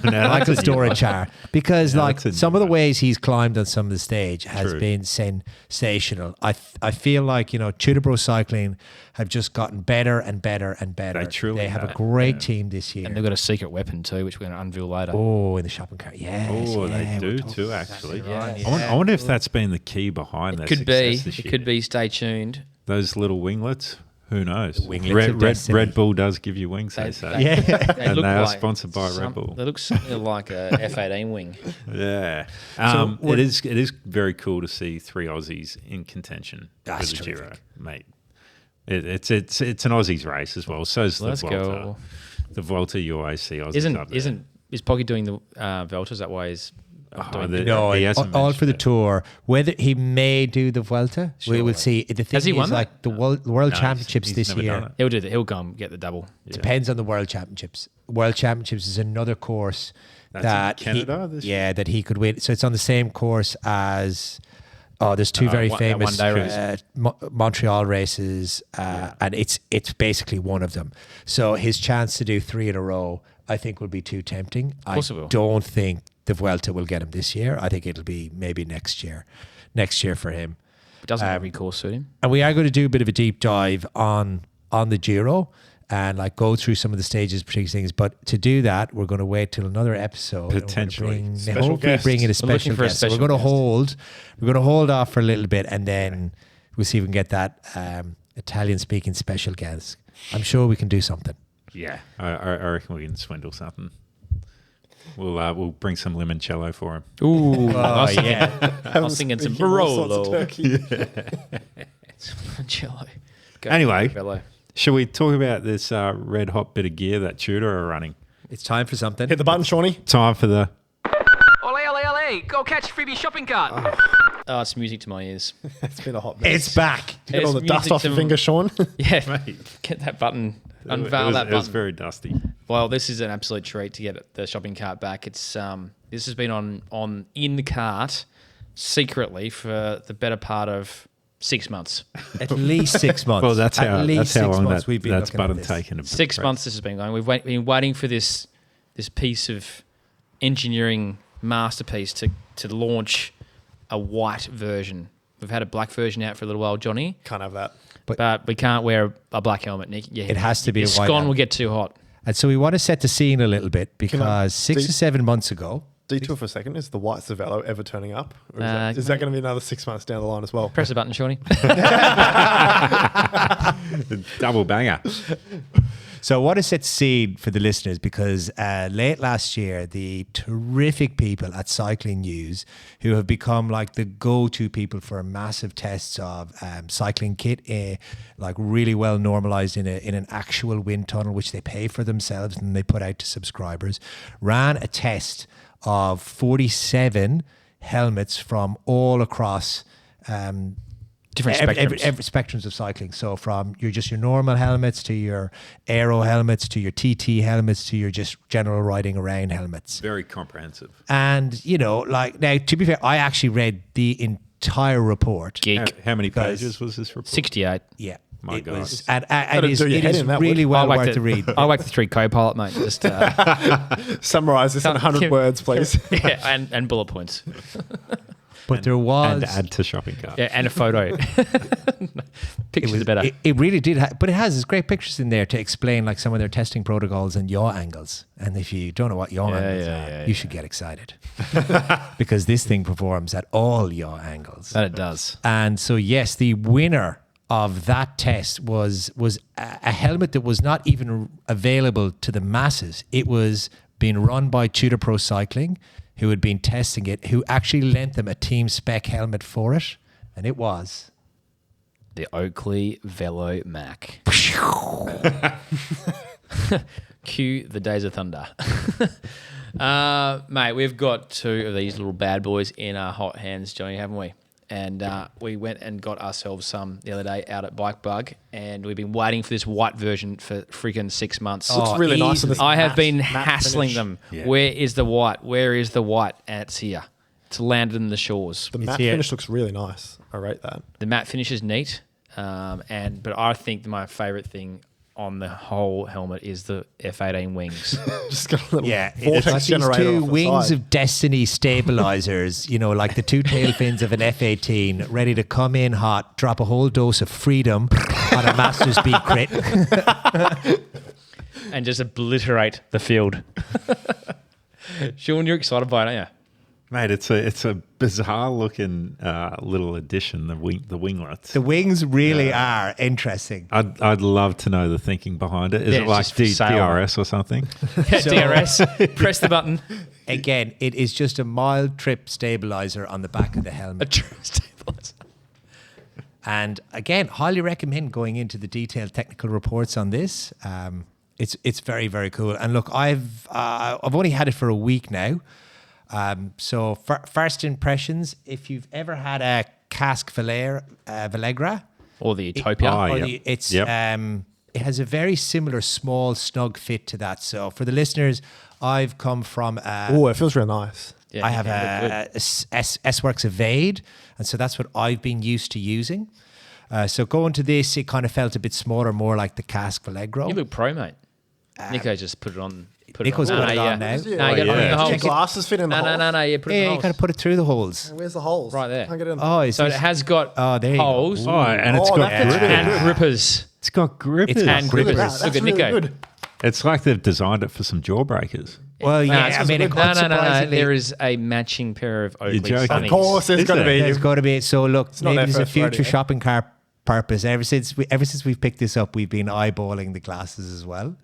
Michael Storachar, because Yeah, like that's a some new of the one. ways he's climbed on some of the stage has True. been sensational. I feel like Tour de Brisbane cycling have just gotten better and better and better. They truly have a have. great team this year. And they've got a secret weapon too, which we're going to unveil later. Oh, in the shopping cart, yes. Oh, yeah, they we're do talking too, about actually. that, Yeah. right, I wonder if that's been the key behind their Could be. success this It year. could be. Stay tuned. Those little winglets. Who knows? winglets of destiny. Red Bull does give you wings, they say. Yeah. And look they are like sponsored by Red Bull. They look something like a F18 wing. Yeah. what- it is very cool to see 3 Aussies in contention That's for the Giro, terrific. mate. It's an Aussies race as well. So's Let's the Vuelta. go. The Vuelta, you always see Aussies up there. Is Pogi doing the Veltas? That way is doing the- No, He hasn't all for the mentioned it. tour. Whether he may do the Vuelta, we will see. The thing Has he is, won that? like the World No, Championships he's this never year done it. He'll do that. He'll go and get the double. depends on the World Championships. World Championships is another course That's in that Canada this yeah, that he could win. So it's on the same course as. Oh, there's 2 very that famous one-day race. Montreal races, and it's basically one of them. So his chance to do 3 in a row, I think, will be too tempting. I course it will. don't think the Vuelta will get him this year. I think it'll be maybe next year for him. Doesn't every course suit him? And we are going to do a bit of a deep dive on the Giro and like go through some of the stages, particular things. But to do that, we're going to wait till another episode. and we're gonna Potentially. Special hopefully guest. bring in a We're special looking for a guest. So we're special going to guest. hold off for a little bit, and then we'll see if we can get that Italian-speaking special guest. I'm sure we can do something. Yeah, I reckon we can swindle something. We'll bring some limoncello for him. Ooh, I I'm was thinking some speaking all sorts of Barolo. turkey. Cello. Go Anyway. Barolo. Shall we talk about this red hot bit of gear that Tudor are running? It's time for something. Hit the button, Shawnee. Time for the... Ole, ole, ole! Go catch Friebe shopping cart! Oh, it's music to my ears. It's been a hot minute. It's back. Get all the It's dust music off your to- finger, Sean. Yeah, get that button. Unveil that It was button. very dusty. Well, this is an absolute treat to get the shopping cart back. It's this has been on in the cart secretly for the better part of 6 months. At least 6 months. Well, that's At how least long months we've been that's looking at button this. taken. 6 months this has been going. We've been waiting for this piece of engineering masterpiece to launch a white version. We've had a black version out for a little while, Johnny, Can't have that. but we can't wear a black helmet, Nick. Yeah, It has to be your a white scone will helmet. get too hot. And so we want to set the scene a little bit I because 6 do- or 7 months ago, Detour for a second. Is the white Cervelo ever turning up? Or Uh, is that going to be another 6 months down the line as well? Press the button, Shawnee. Double banger. so I want to set the scene for the listeners because late last year, the terrific people at Cycling News, who have become like the go-to people for massive tests of cycling kit, like really well normalized in an actual wind tunnel, which they pay for themselves and they put out to subscribers, ran a test of 47 helmets from all across Different every spectrums. spectrums of cycling. So from your normal helmets to your aero helmets to your TT helmets to your just general riding around helmets. Very comprehensive. And like now, to be fair, I actually read the entire report. Geek. How many Because- pages was this report? 68. Yeah, My it God. was, and That'd it is, do your it head is in, that really would. well worth the read. I whacked the 3 co-pilot, mate. Just Summarize this in 100 words, please. yeah, and bullet points. But there was And add to shopping cart. Yeah, and a photo. Pictures are better. It really did, but it has great pictures in there to explain like some of their testing protocols and yaw angles. And if you don't know what yaw angles are, you should get excited because this thing performs at all yaw angles. That it does. And so, yes, the winner of that test was a helmet that was not even available to the masses. It was being run by Tudor Pro Cycling, who had been testing it, who actually lent them a team spec helmet for it. And it was The Oakley Velo Mac. Cue the Days of Thunder. Mate, we've got 2 of these little bad boys in our hot hands, Johnny, haven't we? And we went and got ourselves some the other day out at Bike Bug, and we've been waiting for this white version for freaking 6 months. Looks really nice in easily. this I have matte- been matte hassling finish. them. Yeah. Where is the white? Where is the white? And it's here. It's landed in the shores. The matte here. finish looks really nice. I rate that. The matte finish is neat, but I think my favourite thing on the whole helmet is the F18 wings. Just got a little it's vortex got these generator 2 off the wings side. of destiny stabilizers, like the 2 tail fins of an F18, ready to come in hot, drop a whole dose of freedom on a Masters B crit. and just obliterate the field. Sean, you're excited by it, aren't you? Mate, it's a bizarre looking little addition, the winglets. The wings really are interesting. I'd love to know the thinking behind it. Is Yeah, it it's like just for sale. DRS or something? DRS, press the button. Again, it is just a mild trip stabilizer on the back of the A helmet. true stabilizer. And again, highly recommend going into the detailed technical reports on this. It's very, very cool. And look, I've only had it for a week now. So first impressions, if you've ever had a Casque Valegra, Or the Utopia. Oh, or yep. it's Yep. it has a very similar small snug fit to that. So for the listeners, I've come from Oh, it feels real nice. Yeah, I have yeah, a S-Works Evade, and so that's what I've been used to using. So going to this, it kind of felt a bit smaller, more like the Casque Valegro. You look pro, mate. Nico just put it on. Nico's got it on now. No, you got Oh, to put it in yeah. the Your holes. glasses fit in the holes. No, yeah, put it in Yeah, the you holes. got to put it through the holes. Where's the holes? Right there. Can't get in. Oh, is So this- it has got there you go. holes Oh, and it's Oh, got that fits grippers. and grippers. It's got grippers. It's got And grippers. grippers. Look That's at really Nico. good. It's like they've designed it for some jawbreakers. Well, No, yeah, it's I mean, good. quite no. surprisingly, There is a matching pair of Oakley joking. Sunnings. Of course, there's Is got to there? be. there's got to be. So look, not maybe their there's a first future rodeo. shopping cart purpose. Ever since we've picked this up, we've been eyeballing the glasses as well.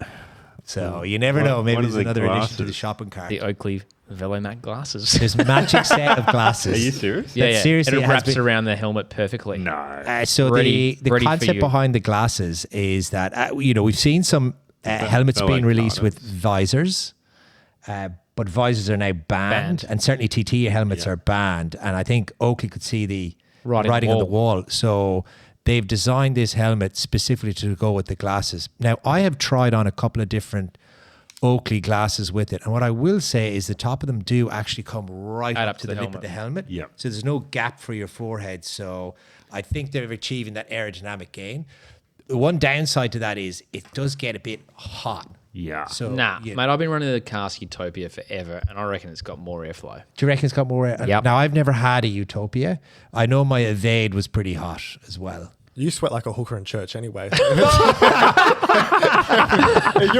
So you never know. Maybe what are there's the another addition to the glasses? shopping cart. The Oakley Velomat glasses. There's a matching set of glasses. Are you serious? Yeah. seriously And it has wraps been- around the helmet perfectly. No. So Ready the for concept you. behind the glasses is that we've seen some helmets they're being like released with garnets. visors, but visors are now banned, and certainly TT helmets are banned. And I think Oakley could see the writing on the wall, so they've designed this helmet specifically to go with the glasses. Now, I have tried on a couple of different Oakley glasses with it, and what I will say is the top of them do actually come right up to the lip of the helmet. Yep. So there's no gap for your forehead. So I think they're achieving that aerodynamic gain. The one downside to that is it does get a bit hot. Yeah. So Nah, you- mate, I've been running the cask Utopia forever, and I reckon it's got more airflow. do you reckon it's got more? Yep. Now, I've never had a Utopia. I know my Evade was pretty hot as well. You sweat like a hooker in church anyway. You're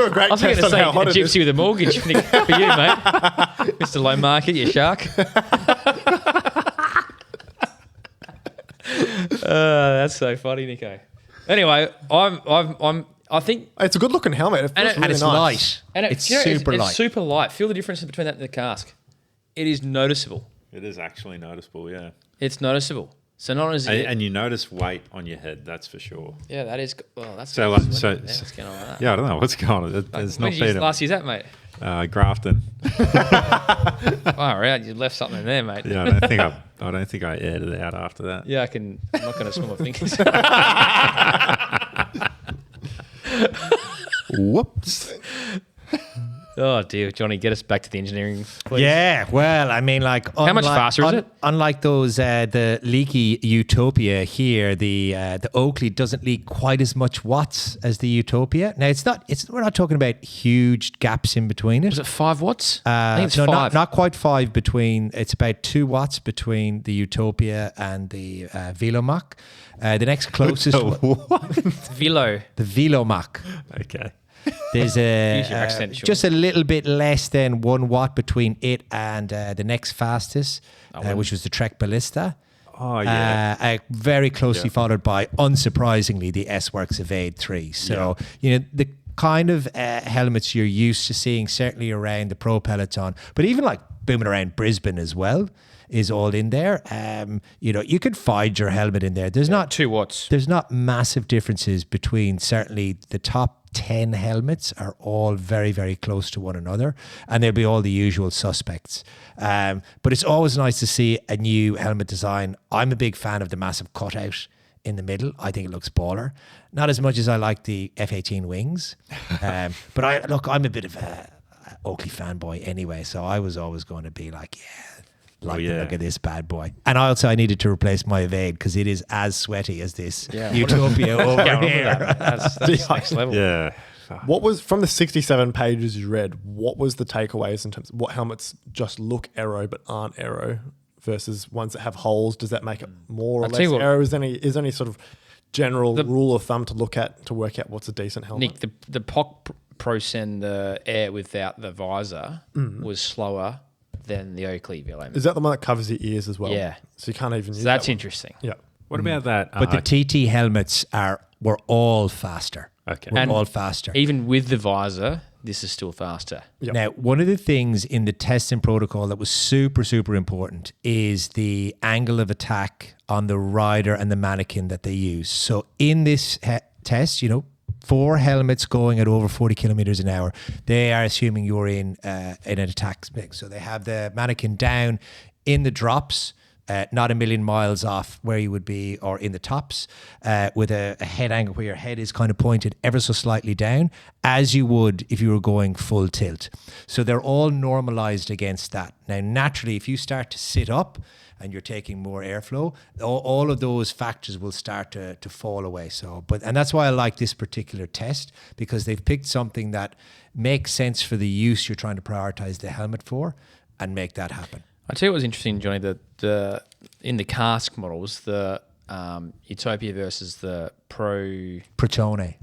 a great I was going test to on say how a hot it is. gypsy with a mortgage for you, mate. Mr. Low Market, you shark. That's so funny, Nico. Anyway, I think, It's a good looking helmet. It feels And really it's nice. light. and It's you know, super it's light. super light. Feel the difference between that and the cask. It is noticeable. It is actually noticeable, yeah. It's noticeable. So not only is it, And you notice weight on your head, that's for sure. yeah, that is. Well, that's So, like, what's so, going on with that. yeah, I don't know what's going on. There's When not did you been last use that, mate? Grafton. Wow, right, you left something in there, mate. Yeah, I don't think I aired it out after that. Yeah, I'm not going to swim my fingers. Whoops. Oh dear, Johnny, get us back to the engineering, please. Yeah, well, I mean, like, How much faster is it? Unlike those, the leaky Utopia here, the Oakley doesn't leak quite as much watts as the Utopia. Now, we're not talking about huge gaps in between it. Was it 5 watts? I think it's No, 5. not quite 5 between. It's about 2 watts between the Utopia and the Velomac. The next closest, Velo. the Velomac. Okay. There's Use your accent, sure. just a little bit less than 1 watt between it and the next fastest, which was the Trek Ballista. Oh, yeah. Very closely followed by, unsurprisingly, the S-Works Evade 3. So, the kind of helmets you're used to seeing, certainly around the pro peloton, but even like booming around Brisbane as well, is all in there. You could find your helmet in there. There's not 2 watts. There's not massive differences between, certainly the top 10 helmets are all very, very close to one another, and there'll be all the usual suspects. But it's always nice to see a new helmet design. I'm a big fan of the massive cutout in the middle. I think it looks baller. Not as much as I like the F-18 wings. But I'm a bit of a Oakley fanboy anyway, so I was always going to be like, the look at this bad boy. And I needed to replace my Evade because it is as sweaty as this Utopia over here. That's next level. Yeah. What was, from the 67 pages you read, what was the takeaways in terms of what helmets just look aero but aren't aero versus ones that have holes? Does that make it more or I'll tell less you what- aero? Is there any sort of general rule of thumb to look at to work out what's a decent helmet? Nick, the POC Pro Send, the air without the visor, was slower than the Oakley Velomat. Is that the one that covers your ears as well? Yeah. So you can't even use So that's that one. interesting. Yeah. What about that? But the TT helmets were all faster. Okay. Were And all faster. Even with the visor, this is still faster. Yep. Now, one of the things in the testing protocol that was super, super important is the angle of attack on the rider and the mannequin that they use. So in this test, 4 helmets going at over 40 kilometers an hour, they are assuming you're in an attack mix. So they have the mannequin down in the drops, not a million miles off where you would be, or in the tops, with a head angle where your head is kind of pointed ever so slightly down, as you would if you were going full tilt. So they're all normalized against that. Now, naturally, if you start to sit up and you're taking more airflow, all of those factors will start to fall away. And that's why I like this particular test, because they've picked something that makes sense for the use you're trying to prioritize the helmet for and make that happen. I tell you what was interesting, Johnny, the in the cask models, the Utopia versus the Protone,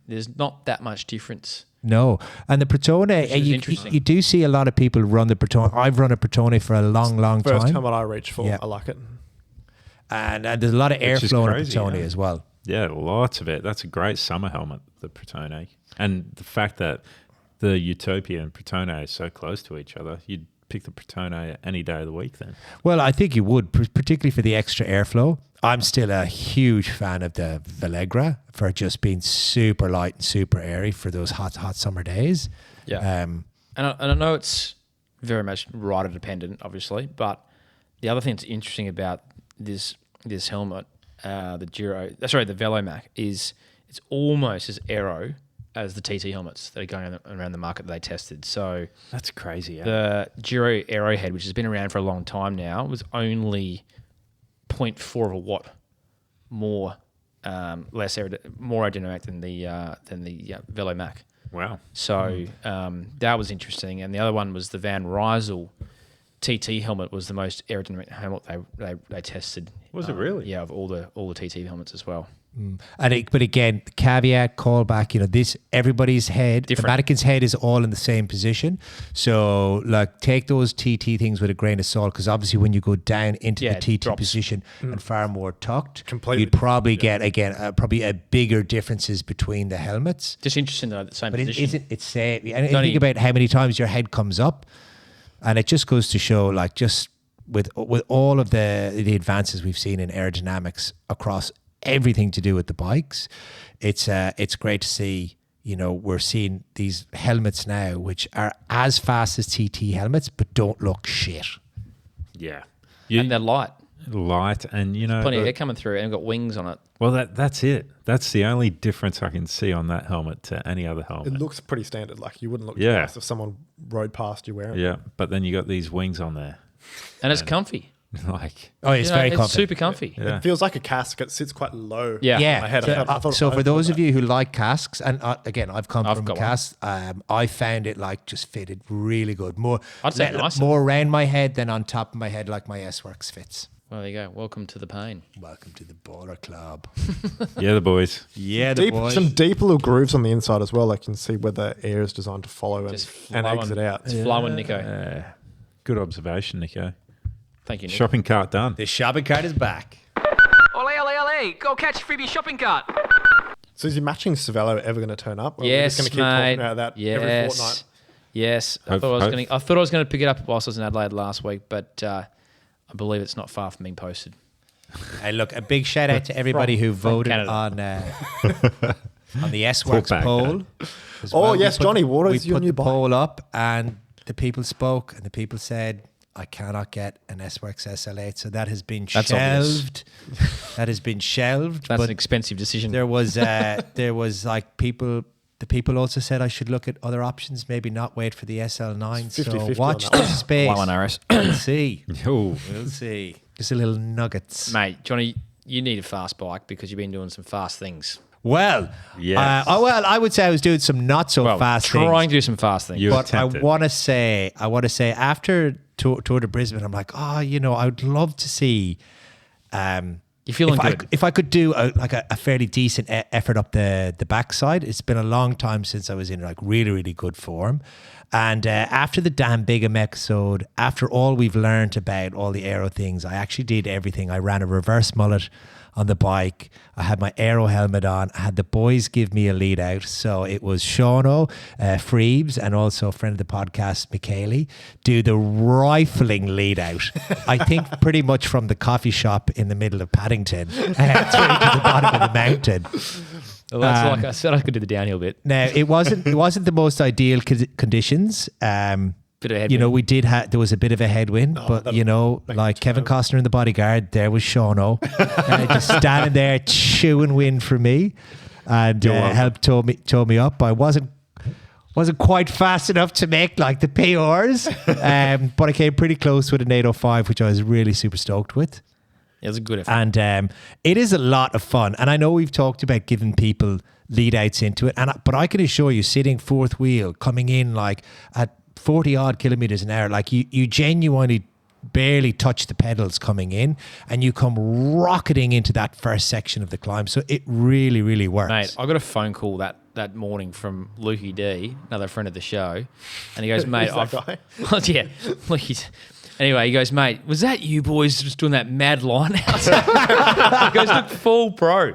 there's not that much difference. No, and the Protone, is interesting. you do see a lot of people run the Protone. I've run a Protone for a long, long First time. helmet I reach for. Yeah. I like it. And there's a lot of Which is airflow in a crazy, Protone yeah. as well. Yeah, lots of it. That's a great summer helmet, the Protone. And the fact that the Utopia and Protone are so close to each other, you'd pick the Protone any day of the week then. Well, I think you would, particularly for the extra airflow. I'm still a huge fan of the Valegra for just being super light and super airy for those hot summer days. Yeah. And I know it's very much rider dependent, obviously, but the other thing that's interesting about this helmet, the Velomac, is it's almost as aero as the TT helmets that are going around the market that they tested. So that's crazy. The Giro Aerohead, which has been around for a long time now, was only 0.4 of a watt more more aerodynamic than the Velomac. Wow. So that was interesting. And the other one was the Van Rysel TT helmet was the most aerodynamic helmet they tested. Was it really? Yeah, of all the TT helmets as well. But again, caveat, callback, this everybody's head, the mannequin's head is all in the same position. So like take those TT things with a grain of salt, because obviously when you go down into the TT position and far more tucked, you'd probably get, again, probably a bigger differences between the helmets. Just interesting though, the same but position. Isn't it same? And think about how many times your head comes up, and it just goes to show, like, just with all of the advances we've seen in aerodynamics across everything to do with the bikes, it's great to see. We're seeing these helmets now which are as fast as TT helmets but don't look shit. Yeah, and they're light, and plenty of air coming through, and got wings on it. Well, that's it. That's the only difference I can see on that helmet to any other helmet. It looks pretty standard. Like you wouldn't look surprised if someone rode past you wearing it. Yeah, but then you got these wings on there, and it's comfy. It's very comfy. It's super comfy. Yeah. It feels like a cask. It sits quite low. Yeah. My head. So for those of you who like casks, and again, I've come from casks, I found it like just fitted really good. I'd say nicer. More around my head than on top of my head, like my S-Works fits. Well, there you go. Welcome to the pain. Welcome to the Baller Club. Yeah, the boys. Yeah, the boys. Some deep little grooves on the inside as well. Like you can see where the air is designed to follow and exit out. It's flowing, Nico. Good observation, Nico. Thank you, Nick. Shopping cart done. The shopping cart is back. Ole, ole, ole. Go catch Friebe shopping cart. So is your matching Cervelo ever going to turn up? Or Yes, are we just going to keep talking about that every fortnight? Yes. I thought I was going to pick it up whilst I was in Adelaide last week, but I believe it's not far from being posted. Hey, look, a big shout out to everybody who voted on the S-Works poll. Oh, yes, Johnny, what is your new bike? We put the poll up, and the people spoke, and the people said, I cannot get an S-Works SL8, so that has been shelved. That has been shelved. That's an expensive decision. There was like people. The people also said I should look at other options, maybe not wait for the SL9. So watch the space. We'll see. We'll see. Just a little nuggets, mate. Johnny, you need a fast bike because you've been doing some fast things. Well, yes. I would say I was doing some not so fast things. Trying to do some fast things. But I want to say after Tour de Brisbane, I'm like, I would love to see. You're feeling good. If I could do a fairly decent effort up the backside. It's been a long time since I was in really, really good form. And after the Dan Bigham episode, after all we've learned about all the aero things, I actually did everything. I ran a reverse mullet on the bike. I had my aero helmet on. I had the boys give me a lead out. So it was Shauno, Friebe, and also a friend of the podcast, Michaeli, do the rifling lead out. I think pretty much from the coffee shop in the middle of Paddington through to the bottom of the mountain. Well, that's like I said, I could do the downhill bit. Now it wasn't the most ideal conditions. Bit of headwind. There was a bit of a headwind, but like Kevin Costner in The Bodyguard, there was Shauno just standing there chewing wind for me, and helped tow me up. I wasn't quite fast enough to make like the PRs, but I came pretty close with an 805, which I was really super stoked with. It was a good effort. And it is a lot of fun. And I know we've talked about giving people lead outs into it, but I can assure you, sitting fourth wheel, coming in like at 40 odd kilometers an hour, like you genuinely barely touch the pedals coming in, and you come rocketing into that first section of the climb. So it really, really works. Mate, I got a phone call that morning from Lukey D, another friend of the show, and he goes, "Mate, that guy? Yeah, Anyway, he goes, mate, was that you boys just doing that mad line out? He goes, look, full pro.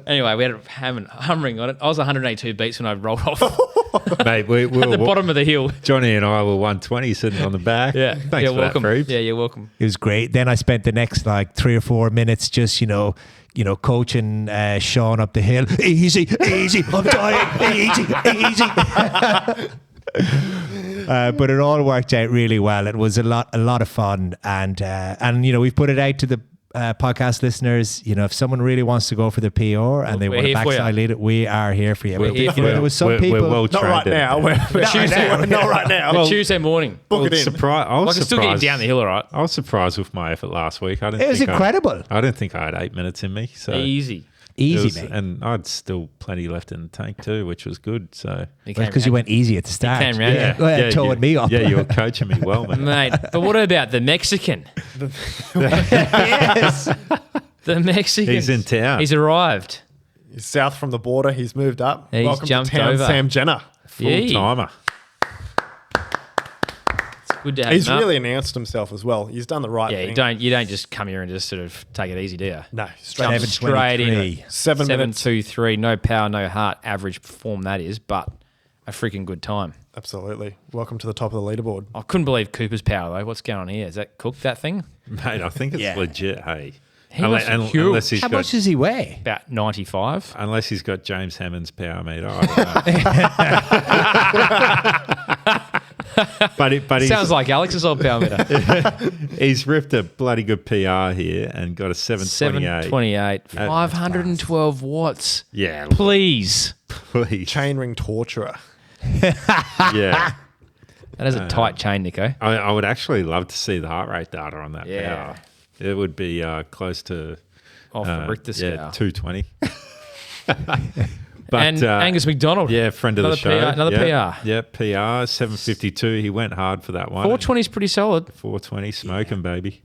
Anyway, we had a hammering on it. I was 182 beats when I rolled off Mate, we at the bottom of the hill. Johnny and I were 120 sitting on the back. Yeah. Thanks you're for welcome. that, Friebe. Yeah, you're welcome. It was great. Then I spent the next like 3 or 4 minutes just, coaching Sean up the hill. Easy, I'm dying. Easy. But it all worked out really well. It was a lot of fun, and we've put it out to the podcast listeners. If someone really wants to go for the PR and they We're want to here for backside lead it, we are here for you. We're here for you. There was some We're people. well Not right trained now. at We're it. Tuesday. Not right now. Well, Tuesday morning. Book it in. I was I can still get you surprised. down the hill, all right? I was surprised with my effort last week. It was incredible. I didn't think I had 8 minutes in me. So Easy. Easy, mate. And I had still plenty left in the tank too, which was good. So Because you went easy at the start. came round. Yeah, towing me up. Yeah, you were coaching me well, man. Mate, but what about the Mexican? Yes. The Mexican. He's in town. He's arrived. He's south from the border. He's moved up. Yeah, he's Welcome jumped to town, over. Sam Jenner. Full Yeah. timer. It's good to have He's him up. really announced himself as well. He's done the right Yeah, thing. you don't just come here and just sort of take it easy, do you? No, straight Jump up. straight in. 7:23. 7 minutes. 7:23, no power, no heart, average form that is, but a freaking good time. Absolutely. Welcome to the top of the leaderboard. I couldn't believe Cooper's power though. What's going on here? Is that cooked, that thing? Mate, I think it's Yeah. legit, hey. He must be huge. Unless he's How got much does he weigh? About 95. unless he's got James Hammond's power meter. I don't know. but he's, Sounds like Alex's old power meter. he's ripped a bloody good PR here and got a 728. 728. 512 watts. Yeah, Please. please. Chainring torturer. Yeah. That is a tight chain, Nico. I would actually love to see the heart rate data on that Yeah. power. It would be close to Off the Richter scale. 220. And Angus McDonald. Yeah, friend of Another the show. PR, another PR. Yeah, PR 752. He went hard for that one. 420 is pretty solid. 420, smoking baby.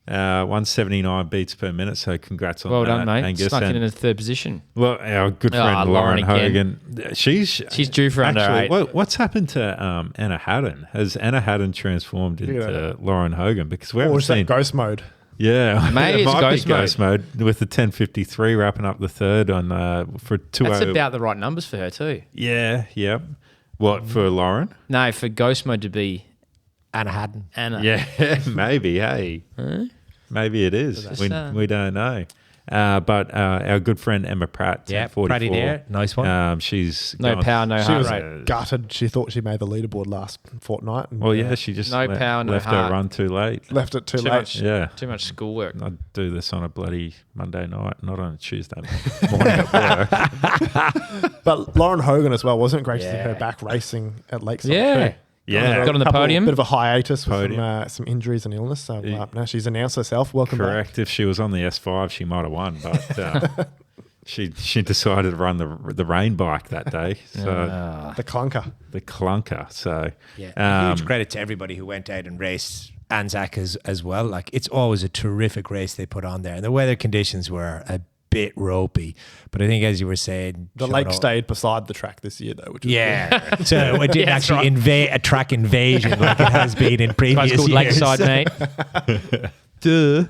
179 beats per minute. So congrats on Well that, done, mate. Angus. Snuck And, in the third position. well, our good friend Lauren Lauren again. Hogan. She's due for under actually, eight. what's happened to Anna Haddon? Has Anna Haddon transformed into Lauren Hogan? Because we Or haven't is that seen. ghost mode? Yeah, Maybe it it's might ghost be ghost mode with the 10:53 wrapping up the third on for 2:0. That's about the right numbers for her too. Yeah, yeah. What for Lauren? No, for ghost mode to be Anna Haddon. Anna. Yeah, maybe. Hey, maybe it is. We don't know. But our good friend Emma Pratt, Yeah, 10:44. Pratty there. Nice one. She's No gone- power, no She heart was rate. gutted. She thought she made the leaderboard last fortnight. And, Well, yeah, she just No power, no left heart. her run too late. left it too Too late. much. Yeah. Too much schoolwork. I do this on a bloody Monday night, not on a Tuesday morning at work. But Lauren Hogan as well. Wasn't it great to see Yeah. her back racing at Lakeside? Yeah. too? Yeah, Got on the Couple- podium. Bit of a hiatus with Podium. some injuries and illness. So now she's announced herself. Welcome correct. If she was on the S5, she might have won, but she decided to run the rain bike that day. So back. The clunker. the clunker. So Yeah, huge credit to everybody who went out and raced Anzac as well. Like, it's always a terrific race they put on there. And the weather conditions were a bit ropey. But I think, as you were saying, The Sean, lake stayed beside the track this year, though, which was Yeah. So it didn't Yeah, that's actually invade a track invasion like it has been in previous It's called years. Lakeside, mate. Duh.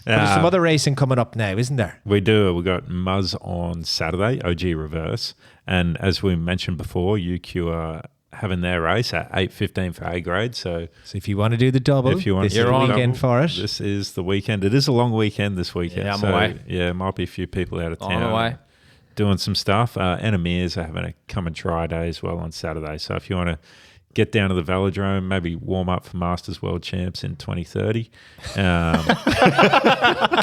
There's some other racing coming up now, isn't there? we do. We got Muzz on Saturday, OG Reverse, and as we mentioned before, UQ are having their race at 8:15 for A grade. So So if you want to do the double, if you want this to is do the the weekend double, for it. this is the weekend. It is a long weekend this weekend. Yeah, I'm so, away. Yeah, might be a few people out of On town the way. doing some stuff. Enemirs are having a come and try day as well on Saturday. So if you want to get down to the velodrome, maybe warm up for Masters World Champs in 2030.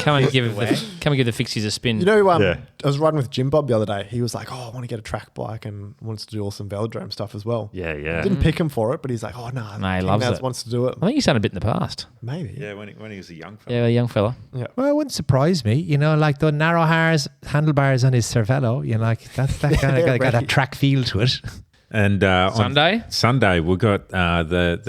Come and give the fixies a spin. You know, Yeah. I was riding with Jim Bob the other day. He was like, "Oh, I want to get a track bike and wants to do all some velodrome stuff as well." Yeah, yeah. Didn't pick him for it, but he's like, "Oh no, Mate, he King loves Naz it. wants to do it." I think he's done a bit in the past. Maybe. Yeah, when he was a young fella. Yeah, a young fella. Well, it wouldn't surprise me. You know, like the narrow handlebars on his Cervelo, you know, like that kind of got a track feel to it. And Sunday? on Sunday we got the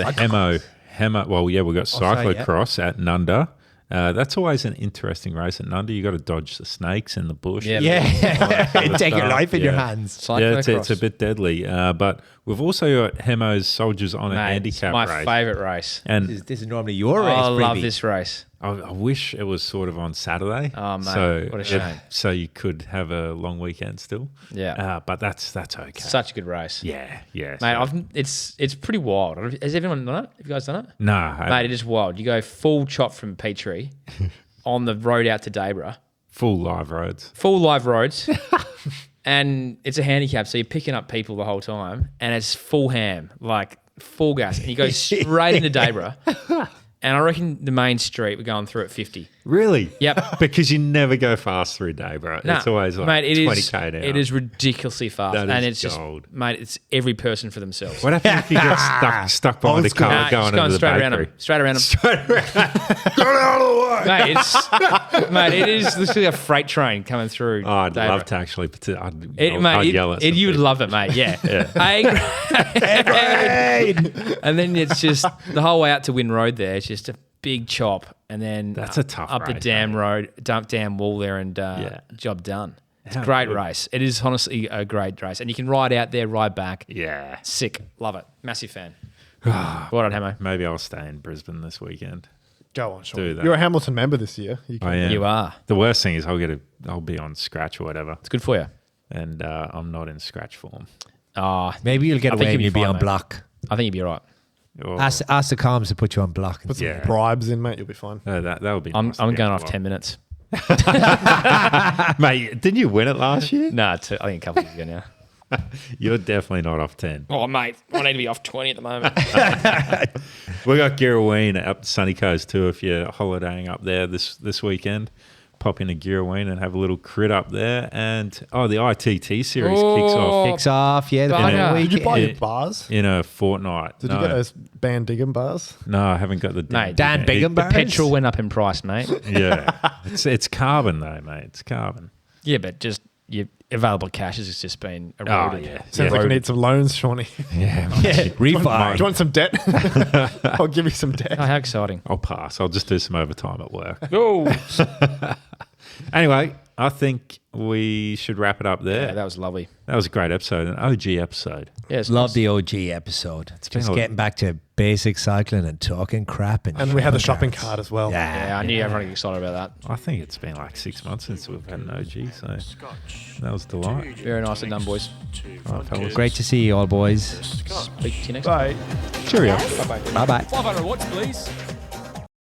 Hemo. Well, yeah, we got sorry, cyclocross at Nunda. That's always an interesting race at Nunda. You got to dodge the snakes in the bush. Yeah. Take your life in your hands. It's a bit deadly. But we've also got Hemo's Soldiers on a handicap my race. favourite race. And This is normally your race. I love Friebe. this race. I wish it was sort of on Saturday. Oh, mate, so what a shame. So you could have a long weekend still. Yeah. But that's okay. Such a good race. Yeah. Mate, it's pretty wild. Has everyone done it? Have you guys done it? No. Mate, it is wild. You go full chop from Petrie on the road out to Debra. Full live roads. Full live roads. And it's a handicap, so you're picking up people the whole time. And it's full ham, like full gas. And you go straight into Debra. And I reckon the main street, we're going through at 50. Really? Yep. Because you never go fast through Debra. Nah, It's always like mate, 20k down. It is ridiculously fast. That and is it's gold. just, mate, it's every person for themselves. What happens if you get stuck behind a car Nah, going just into the straight around bakery? them. Straight around them. Straight around. Get out of the way. Mate, it is literally a freight train coming through. Oh, I'd Debra. love to actually. I'd yell at some you would people. love it, mate. Yeah. And then it's just the whole way out to Wynn Road there. It's just a big chop. And then That's a tough up the race, damn mate. road, dump down wall there and job done. It's a great race. It is honestly a great race. And you can ride out there, ride back. Yeah. Sick. Love it. Massive fan. Well done, Hamo. Maybe I'll stay in Brisbane this weekend. Go on, Sean. Do that. You're a Hamilton member this year. You can I am. You are. The worst thing is I'll be on scratch or whatever, It's good for you. and I'm not in scratch form. Oh, Maybe you'll get I think away and you'll you'll be be fine, on mate. block. I think you'll be all right. Or- Ask the comms to put you on block. put some Yeah. bribes in, mate. You'll be fine. that would be. I'm nice to be going on off block. 10 minutes. Mate, didn't you win it last year? No, I think a couple of years ago now. You're definitely not off 10. Oh, mate, I need to be off 20 at the moment. We got Girraween up Sunny Coast too. If you're holidaying up there this weekend, pop into Girraween and have a little crit up there. And the ITT series Kicks off, yeah. The Bugger. final Did you week. buy Yeah. your bars? in a fortnight. Did you get those Van Diggum bars? No, I haven't got the Mate, Dan Bigham The bars? petrol went up in price, mate. Yeah, it's carbon though, mate. It's carbon. Yeah, but just your available cash has just been Oh eroded. yeah, Sounds like you need some loans, Shawnee. yeah. Refi. Do you want some debt? I'll give you some debt. Oh, how exciting. I'll pass. I'll just do some overtime at work. Oh, Anyway, I think we should wrap it up there. yeah, that was lovely. That was a great episode, an OG episode. Yeah, it's Love the OG episode. It's been just a- getting back to basic cycling and talking crap. And we had the shopping carts. cart as well. Yeah, I knew everyone would get excited about I think it's been like 6 months since we've had an OG, so that was a delight. that. Very nicely done, boys. fellas. Great to see you all, boys. Speak to you next Bye. Cheerio. Yes? Bye bye. 500 watts, please.